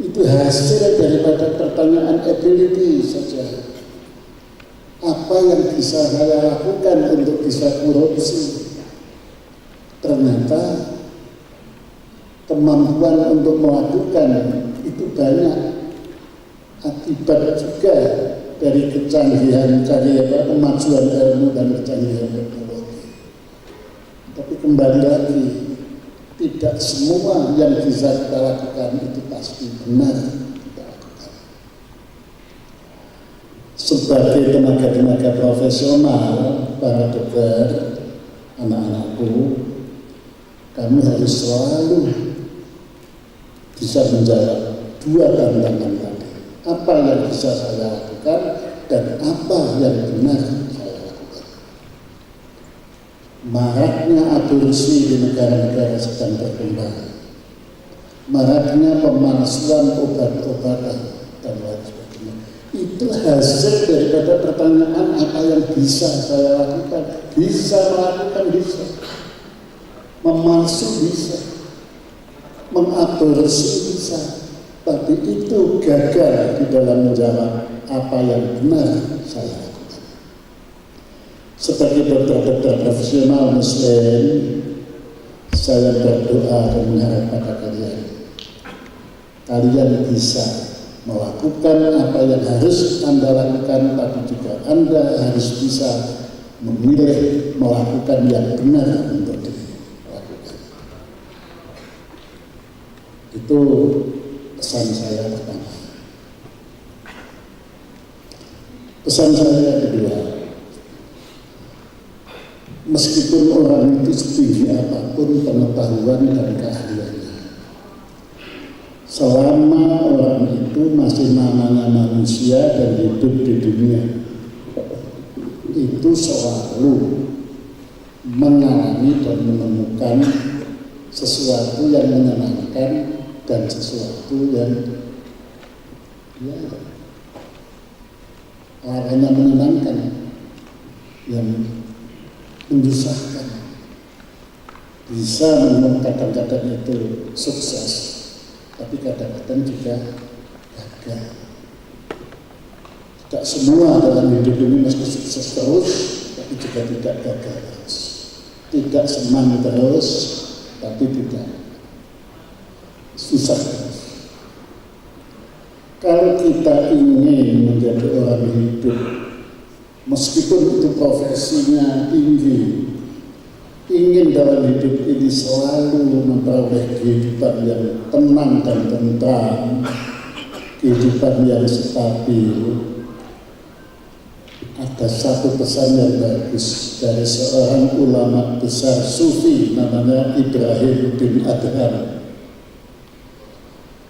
itu hasil daripada pertanyaan ability saja. Apa yang bisa saya lakukan untuk bisa korupsi? Ternyata kemampuan untuk melakukan itu banyak akibat juga dari kecanggihan kemajuan ilmu dan kecanggihan teknologi. Tapi kembali lagi, tidak semua yang bisa kita lakukan itu pasti benar kita lakukan. Sebagai tenaga-tenaga profesional, para dokter, anak-anakku, Kami harus selalu bisa menjawab dua tantangan tadi. Apa yang bisa saya lakukan dan apa yang benar saya lakukan. Maraknya aborsi di negara-negara sedang berkembang, maraknya pemalsuan obat-obatan dan lain sebagainya. Itu hasil daripada pertanyaan apa yang bisa saya lakukan. Bisa melakukan, bisa. Memalsu bisa. Mengaborsi bisa. Tapi itu gagal di dalam menjawab apa yang benar saya lakukan. Sebagai dokter-dokter profesional Muslim, saya berdoa dan mengharap pada kalian. Kalian bisa melakukan apa yang harus Anda lakukan, tapi juga Anda harus bisa memilih melakukan yang benar untuk dilakukan. Itu pesan saya pertama. Pesan saya kedua, meskipun orang itu setinggi apapun pengetahuan dan keahliannya, selama orang itu masih namanya manusia dan hidup di dunia, itu selalu mengalami dan menemukan sesuatu yang menyenangkan dan sesuatu yang lawannya menyenangkan, yang menyusahkan. Bisa memang kadang-kadang itu sukses, tapi kadang-kadang juga gagal. Tidak semua dalam hidup ini mesti sukses terus, tapi juga tidak gagal terus. Tidak senang terus, tapi tidak susah terus. Kalau kita ingin menjadi orang hidup, meskipun itu profesinya tinggi, ingin dalam hidup ini selalu memperoleh kehidupan yang tenang dan tentram, kehidupan yang stabil, ada satu pesan yang bagus dari seorang ulama besar Sufi namanya Ibrahim bin Adham.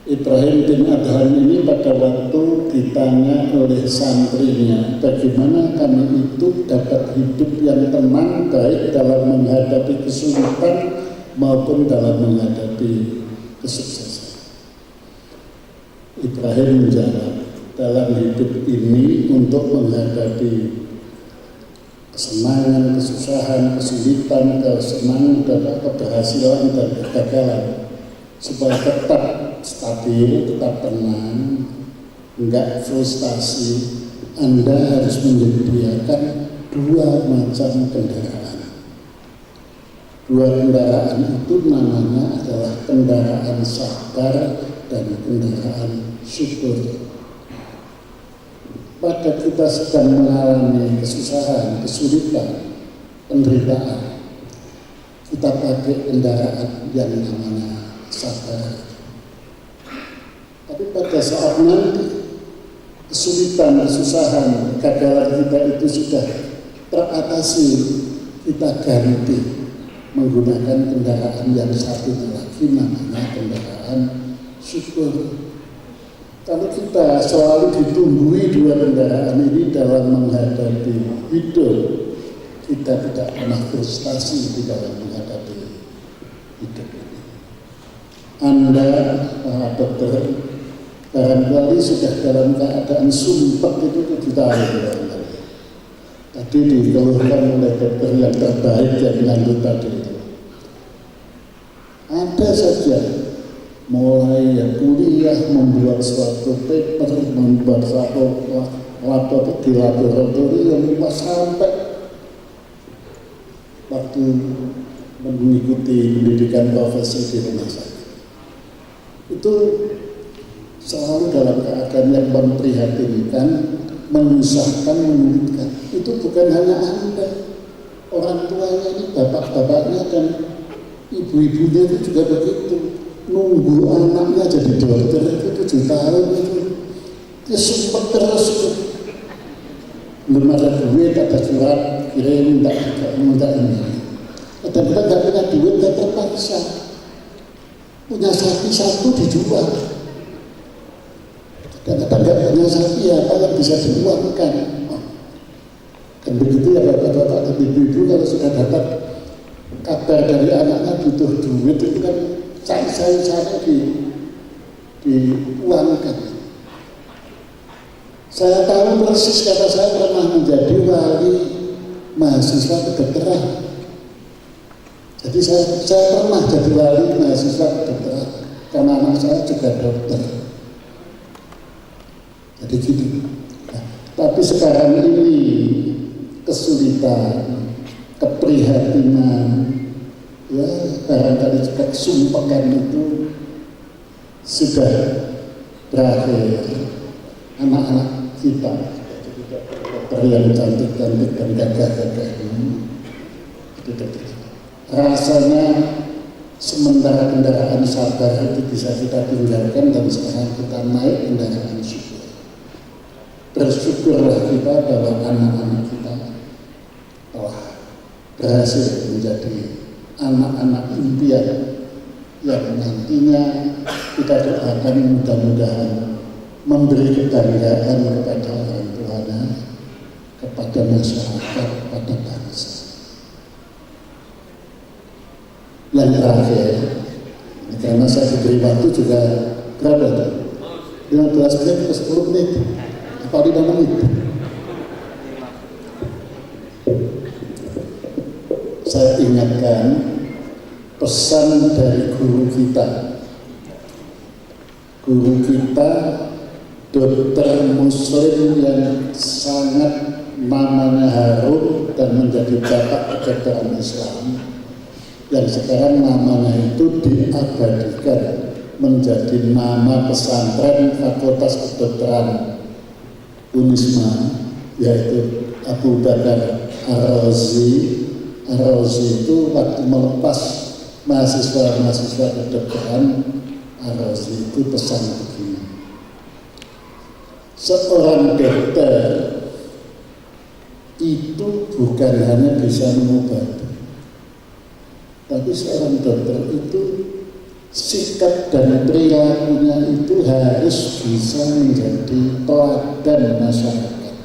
Ibrahim bin Adham ini pada waktu ditanya oleh santrinya, bagaimana kami itu dapat hidup yang tenang baik dalam menghadapi kesulitan maupun dalam menghadapi kesuksesan. Ibrahim menjawab, dalam hidup ini untuk menghadapi kesenangan, kesusahan, kesulitan, kesenangan, keberhasilan dan kegagalan, supaya tetap stabil, tetap tenang, enggak frustasi, Anda harus menyediakan dua macam kendaraan. Dua kendaraan itu namanya adalah kendaraan sabar dan kendaraan syukur. Pada kita sedang mengalami kesusahan, kesulitan, penderitaan, kita pakai kendaraan yang namanya sabar. Tapi pada saat nanti kesulitan, kesusahan, kegagalan kita itu sudah teratasi, kita ganti menggunakan kendaraan yang satu lagi namanya kendaraan syukur. Kalau kita selalu ditunggui dua kendaraan ini dalam menghadapi hidup, kita tidak pernah frustasi di dalam menghadapi hidup ini. Anda, para dokter, barangkali sudah dalam keadaan sumpah itu 7 tahun barangkali. Tadi dikeluarkan oleh dokter yang terbaik yang menyambut tadi itu. Ada saja mulai kuliah, membuat suatu paper, membuat suatu lapor di laboratorium, sampai waktu mengikuti pendidikan profesi di rumah sakit. Itu selalu dalam keadaan yang memprihatinkan, menyusahkan, menyulitkan. Itu bukan hanya Anda, orang tuanya ini, bapak-bapaknya dan ibu-ibunya itu juga begitu. Nunggu anaknya jadi dokter itu 7 tahun itu, dia sempat terus itu. Belum ada duit, ada surat kirim, minta ini. Kadang-kadang nggak punya duit, nggak terpaksa. Punya sapi satu dijual. Kadang-kadang nggak punya sapi, apa yang bisa diuangkan. Dan begitu ya bapak-bapak dan ibu-ibu, kalau sudah dapat kabar dari anaknya butuh duit, itu kan saya diuangkan. Saya tahu persis, kata saya pernah menjadi wali mahasiswa kedokteran. Jadi saya pernah jadi wali mahasiswa kedokteran karena anak saya juga dokter. Jadi gitu. Nah, tapi sekarang ini kesulitan, keprihatinan, ya barangkali juga kesumpahan itu sudah berakhir. Anak-anak kita dokter yang cantik-cantik dan gagah-gagah ini, rasanya sementara kendaraan sabar itu bisa kita tinggalkan dan sekarang kita naik kendaraan syukur. Bersyukurlah kita bahwa anak-anak kita telah berhasil menjadi anak-anak impian yang nantinya kita doakan mudah-mudahan memberi kebanggaan kepada orang tuanya, kepada masyarakat, kepada bangsa. Yang terakhir, karena saya diberi waktu juga berapa? 15 menit ke 10 menit, apa 5 menit? Saya ingatkan pesan dari guru kita. Guru kita dokter muslim yang sangat namanya harum dan menjadi bapak kedokteran Islam, yang sekarang namanya itu diabadikan menjadi nama pesantren Fakultas Kedokteran Unisma, yaitu Abu Bakar Ar-Razi. Ar-Razi itu waktu melepas mahasiswa-mahasiswa kedokteran, Ar-Razi itu pesan begini: seorang dokter itu bukan hanya bisa mengobati, tapi seorang dokter itu sikap dan perilakunya itu harus bisa menjadi teladan masyarakat,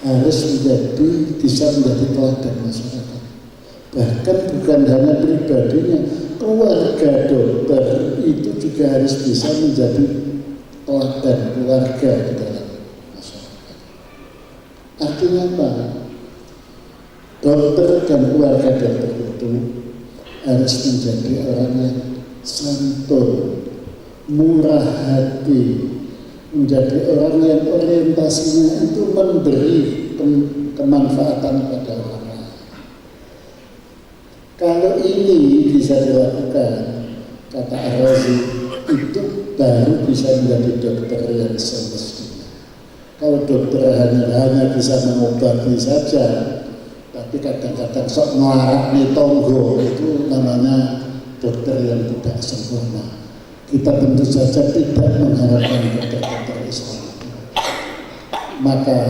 harus bisa menjadi teladan masyarakat. Bahkan bukan hanya pribadinya, keluarga dokter itu juga harus bisa menjadi teladan keluarga di dalam masyarakat. Artinya apa? Dokter dan keluarga dokter itu harus menjadi orang yang santun, murah hati, menjadi orang yang orientasinya itu memberi kemanfaatan kepada orang lain. Kalau ini bisa dilakukan, kata Ar-Razi, itu baru bisa menjadi dokter yang semestinya. Kalau dokter hanya bisa mengobati saja, tapi kadang-kadang sok ngelarak nih tonggo, itu namanya dokter yang tidak sempurna. Kita tentu saja tidak mengharapkan dokter-dokter Islam. Maka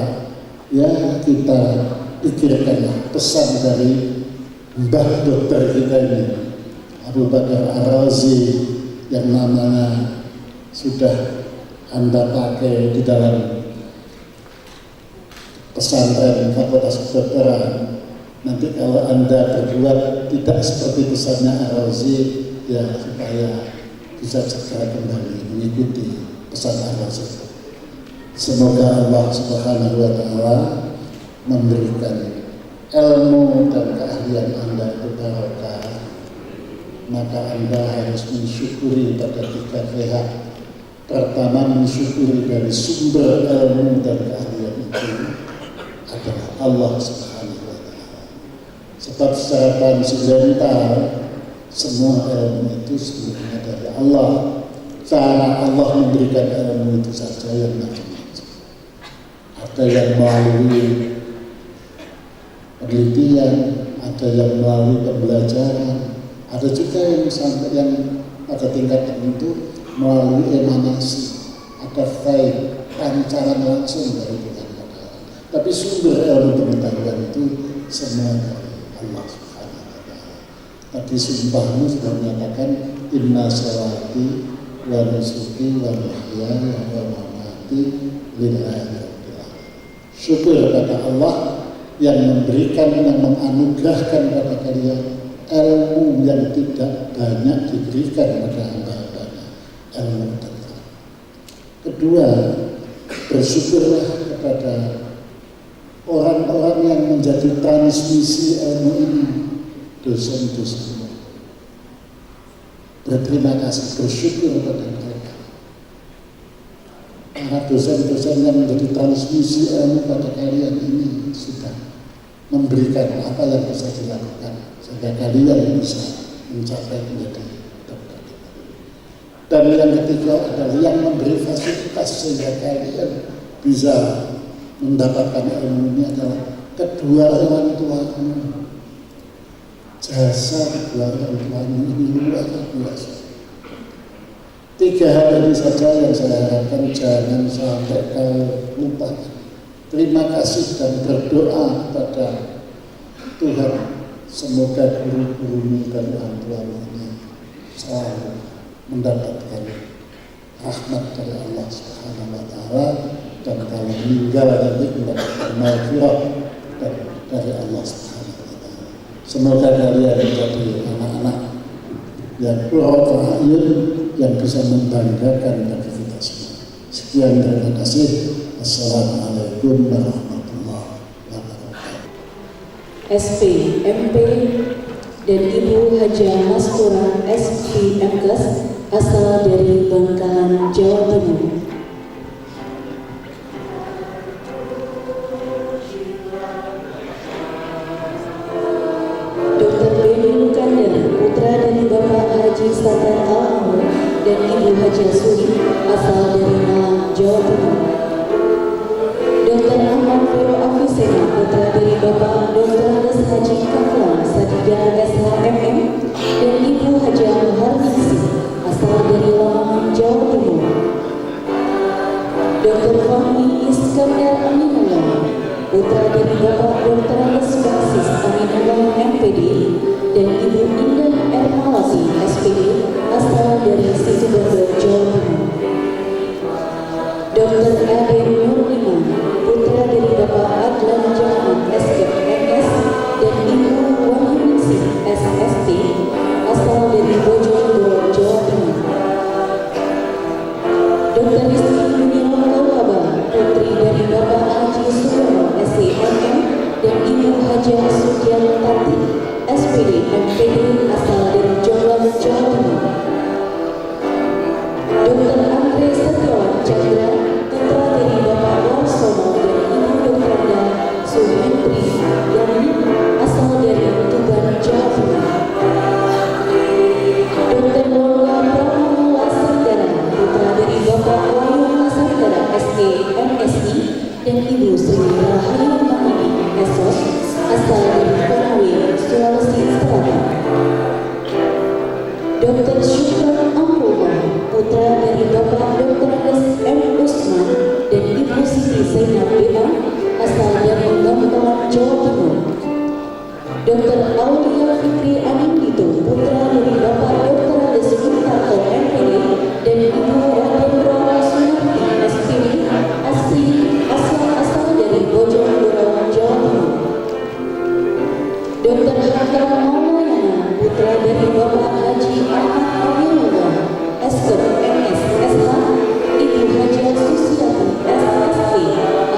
ya kita pikirkanlah pesan dari mbah dokter kita ini, Abu Bakar Ar-Razi, yang namanya sudah Anda pakai di dalam pesantren Fakultas Kedokteran. Nanti kalau Anda berbuat tidak seperti pesannya Ar-Razi, ya supaya bisa segera kembali mengikuti pesan Ar-Razi. Semoga Allah Subhanahu wa Ta'ala memberikan ilmu dan keahlian Anda itu barokah. Maka Anda harus mensyukuri pada 3 pihak. Pertama, mensyukuri dari sumber ilmu dan keahlian itu adalah Allah Subhanahu wa Ta'ala. Sebab secara transcendental semua ilmu itu sebenarnya dari Allah. Cara Allah memberikan ilmu itu saja yang macam-macam. Ada yang melalui penelitian, ada yang melalui pembelajaran, ada juga yang sampai yang pada tingkat tertentu melalui emanasi, ada faid, pancaran langsung dari Tuhan. Tapi sumber ilmu pengetahuan itu semua dari Allah Subhanahu wa Ta'ala. Tadi sumpahmu sudah menyatakan inna sholati wa nusuki wa mahyaya wa mamati lillahi rabbil alamin. Syukur kepada Allah yang memberikan, yang menganugerahkan kepada kalian ilmu yang tidak banyak diberikan kepada hamba-hambanya, ilmu tentang. Kedua, bersyukurlah kepada orang-orang yang menjadi transmisi ilmu ini, dosen-dosen. Berterima kasih, bersyukur kepada mereka. Para dosen-dosen yang menjadi transmisi ilmu pada kalian ini sudah memberikan apa yang bisa dilakukan sehingga kalian bisa mencapai menjadi dokter. Dan yang ketiga adalah yang memberi fasilitas sehingga kalian bisa mendapatkan ilmu ini adalah kedua orang tuamu. Jasa kedua orang tuamu ini luar biasa. 3 hal ini saja yang saya harapkan jangan sampai kau lupa. Terima kasih dan berdoa kepada Tuhan. Semoga guru-gurumu dan orang tuamu ini selalu mendapatkan rahmat dari Allah Subhanahu wa Ta'ala, dan kalau meninggal nanti mendapatkan maghfirah dari Allah Subhanahu wa Ta'ala. Semoga kalian menjadi anak-anak yang qurratu a'yun, yang bisa membanggakan bagi kita semua. Sekian, terima kasih. Assalamualaikum warahmatullahi wabarakatuh. SP, MP, dan Ibu Hajah Mastura SP MKes asal dari Bangkalan, Jawa Timur. Dr. Benny Kandar, putra dari Bapak Haji Sadar Al-Amur dan Ibu Hajah Suri asal dari Malang, Jawa Timur. Dr. Ahmad Vero Afisena, putra dari Bapak Dr. Andes Haji Kaflan Sadida SHMM dan Ibu Hajah Muharnisi asal dari Lamongan, Jawa Timur. Dr. Fahmi Iskandar Aminullah, putra dari Bapak Dr. Andes Basis Aminullah MPD dan Ibu Indah Ermalasi SPD asal dari Situbondo, Jawa Timur. Dr. Ade Nurlima, putra dari Bapak Adlan Jahan SKMS dan Ibu Wahyuningsi SST asal dari Bojonegoro, Jawa Timur. Dr. Rizky Yunion Kawaba, putri dari Bapak Haji Suyono SCMM dan Ibu Hajah Sudiantati SPD MPD asal dari Jombang, Jawa Timur. Dr. Andre Setiawan Chandra, putra dari Bapak Warsono dan Ibu Dr. Suhendri Yani asal dari Tuban, Jawa Timur. Dr. Lola Pramono Lasandara, putra dari Bapak Wahyu Lasandara SE MSI dan Ibu Sri Rahayu Mahini SOS asal dari Konawe, Sulawesi Selatan. Dr. Syukran Amrullah, putra dari Bapak Dr. S.M. Usman dan Ibu Siti Zainab BA asal dari Bangkalan, Jawa Timur. Dr. Aulia Fikri Anindito, putra dari Bapak Dr. Desmintarto MPD dan Ibu Radendra Sunarti SPD asal dari Bojonegoro, Jawa Timur. Dr. Hakam Maulayana, putra dari Bapak Haji Ahmad Aminullah SKM MS SH, Ibu Hajah Susiati SST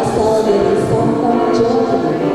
asal dari Sampang, Jawa Timur.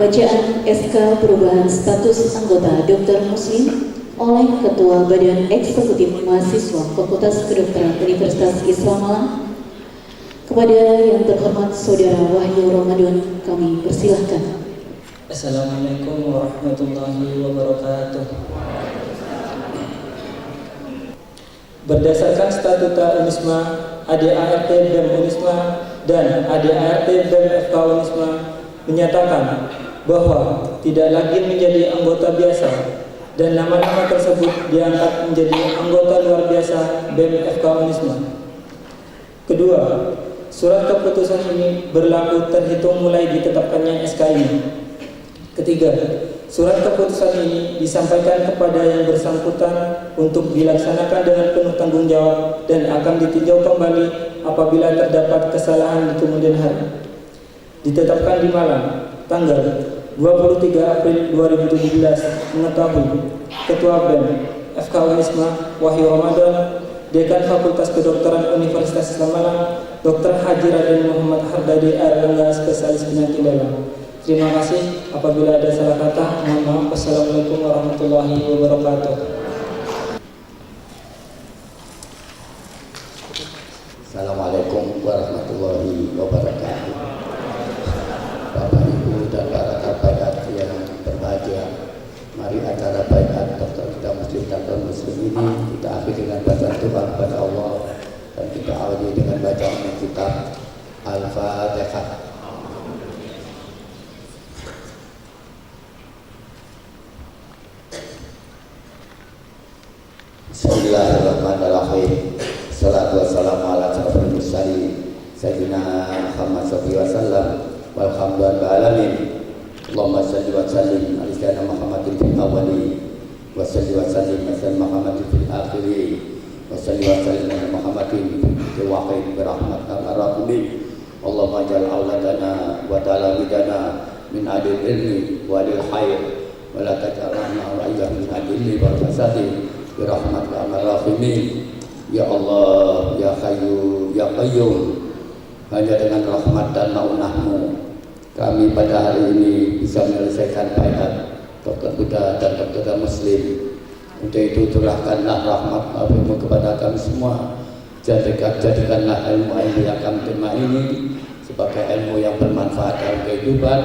pembacaan SK perubahan status anggota dokter muslim oleh Ketua Badan Eksekutif Mahasiswa Fakultas Kedokteran Universitas Islam Malang. Kepada yang terhormat Saudara Wahyu Ramadan, kami persilahkan. Assalamualaikum warahmatullahi wabarakatuh. Berdasarkan Statuta Unisma, ADART BEM Unisma dan ADART BEM FK Unisma menyatakan bahwa tidak lagi menjadi anggota biasa dan nama-nama tersebut diangkat menjadi anggota luar biasa BEM FK Unisma. Kedua, surat keputusan ini berlaku terhitung mulai ditetapkannya SK ini. Ketiga, surat keputusan ini disampaikan kepada yang bersangkutan untuk dilaksanakan dengan penuh tanggung jawab dan akan ditinjau kembali apabila terdapat kesalahan di kemudian hari. Ditetapkan di Malang, tanggal 23 April 2017, mengetahui Ketua BEM FK Unisma Wahyu Ramadan, Dekan Fakultas Kedokteran Universitas Islam Malang, Dr. Haji Raden Muhammad Hardadi Erlangga, spesialis penyakit dalam. Terima kasih. Apabila ada salah kata, mohon maaf. Wassalamualaikum warahmatullahi wabarakatuh. Assalamualaikum warahmatullahi wabarakatuh. Bapak, Ibu, dan para tabadat yang berbahagia, mari acara baiat dokter kita muslim dan non muslim ini kita akhiri dengan bacaan doa kepada Allah dan kita awali dengan bacaan kitab Al-Fatihah. Bismillahirrahmanirrahim. Salatu wassalamu ala asyrofil mursalin Sayyidina Muhammad sallallahu alaihi wasallam walhamdulillahi alamin. Allahumma shalli wa sallim ala sayyidina Muhammadin fil awwalin wa shalli wa sallim ala sayyidina Muhammadin fil akhirin wa shalli wa sallim ala Muhammadin fil waqid bi rahmatika arrahmin. Allahumma ja'al auladana wa talabidana min adil ilmi wa adil khair wa la taj'alna ra'iyah min adilli wal fasadi birahmatika arrahmin. Ya Allah, ya Hayyu, ya Qayyum, hanya dengan rahmat dan maunah-Mu kami pada hari ini bisa menyelesaikan baiat dokter Buddha dan dokter muslim. Untuk itu curahkanlah rahmat-Mu kepada kami semua. Jadikanlah ilmu-ilmu yang kami terima ini sebagai ilmu yang bermanfaat dalam kehidupan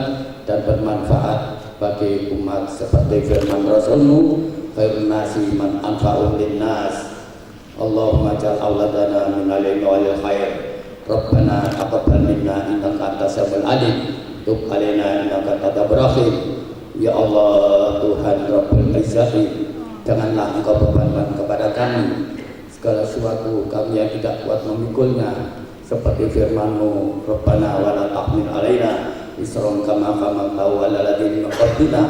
dan bermanfaat bagi umat, seperti firman Rasul-Mu, khairun nasi man anfa'u linnas. Allahumma ja'al auladana min al-ilmi wal khair. Rabbana taqabbal minna innaka antas samiul alim. Tub alaina innaka tawwabur rahim. Ya Allah, Tuhan Rabbul Izzati, janganlah Engkau bebankan kepada kami segala sesuatu kami yang tidak kuat memikulnya, seperti firman-Mu, Rabbana wa la tahmil alaina isran kama hamaltahu 'alal ladzina min qablina.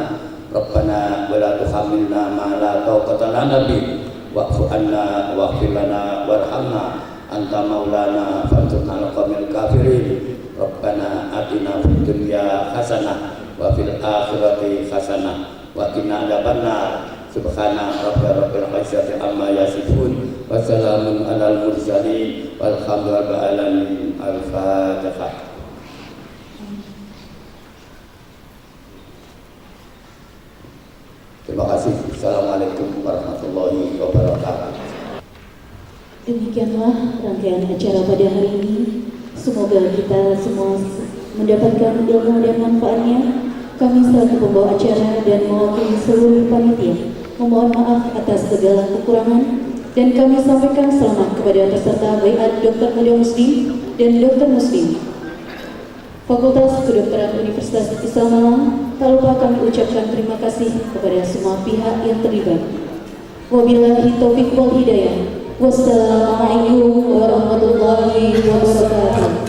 Rabbana wa la tuhammilna ma la taqata lana bih wa'fu anna waghfir lana warhamna anta maulana fansurna 'alal qaumil kafirin. Rabbana atina fid dunya hasanah wa fil akhirati hasanah wa qina adzabannar. Subhana rabbil izzati amma yasifun wa salamun 'alal mursalin walhamdulillahi alamin. Al-Fatihah. Terima kasih. Assalamualaikum warahmatullahi wabarakatuh. Demikianlah rangkaian acara pada hari ini. Semoga kita semua mendapatkan ilmu dan manfaatnya. Kami selaku pembawa acara dan mewakili seluruh panitia memohon maaf atas segala kekurangan dan kami sampaikan selamat kepada peserta baiat dokter muda muslim dan dokter muslim Fakultas Kedokteran Universitas Islam Malang. Tak lupa kami ucapkan terima kasih kepada semua pihak yang terlibat. Wabillahi taufiq wal hidayah. Wassalamualaikum warahmatullahi wabarakatuh.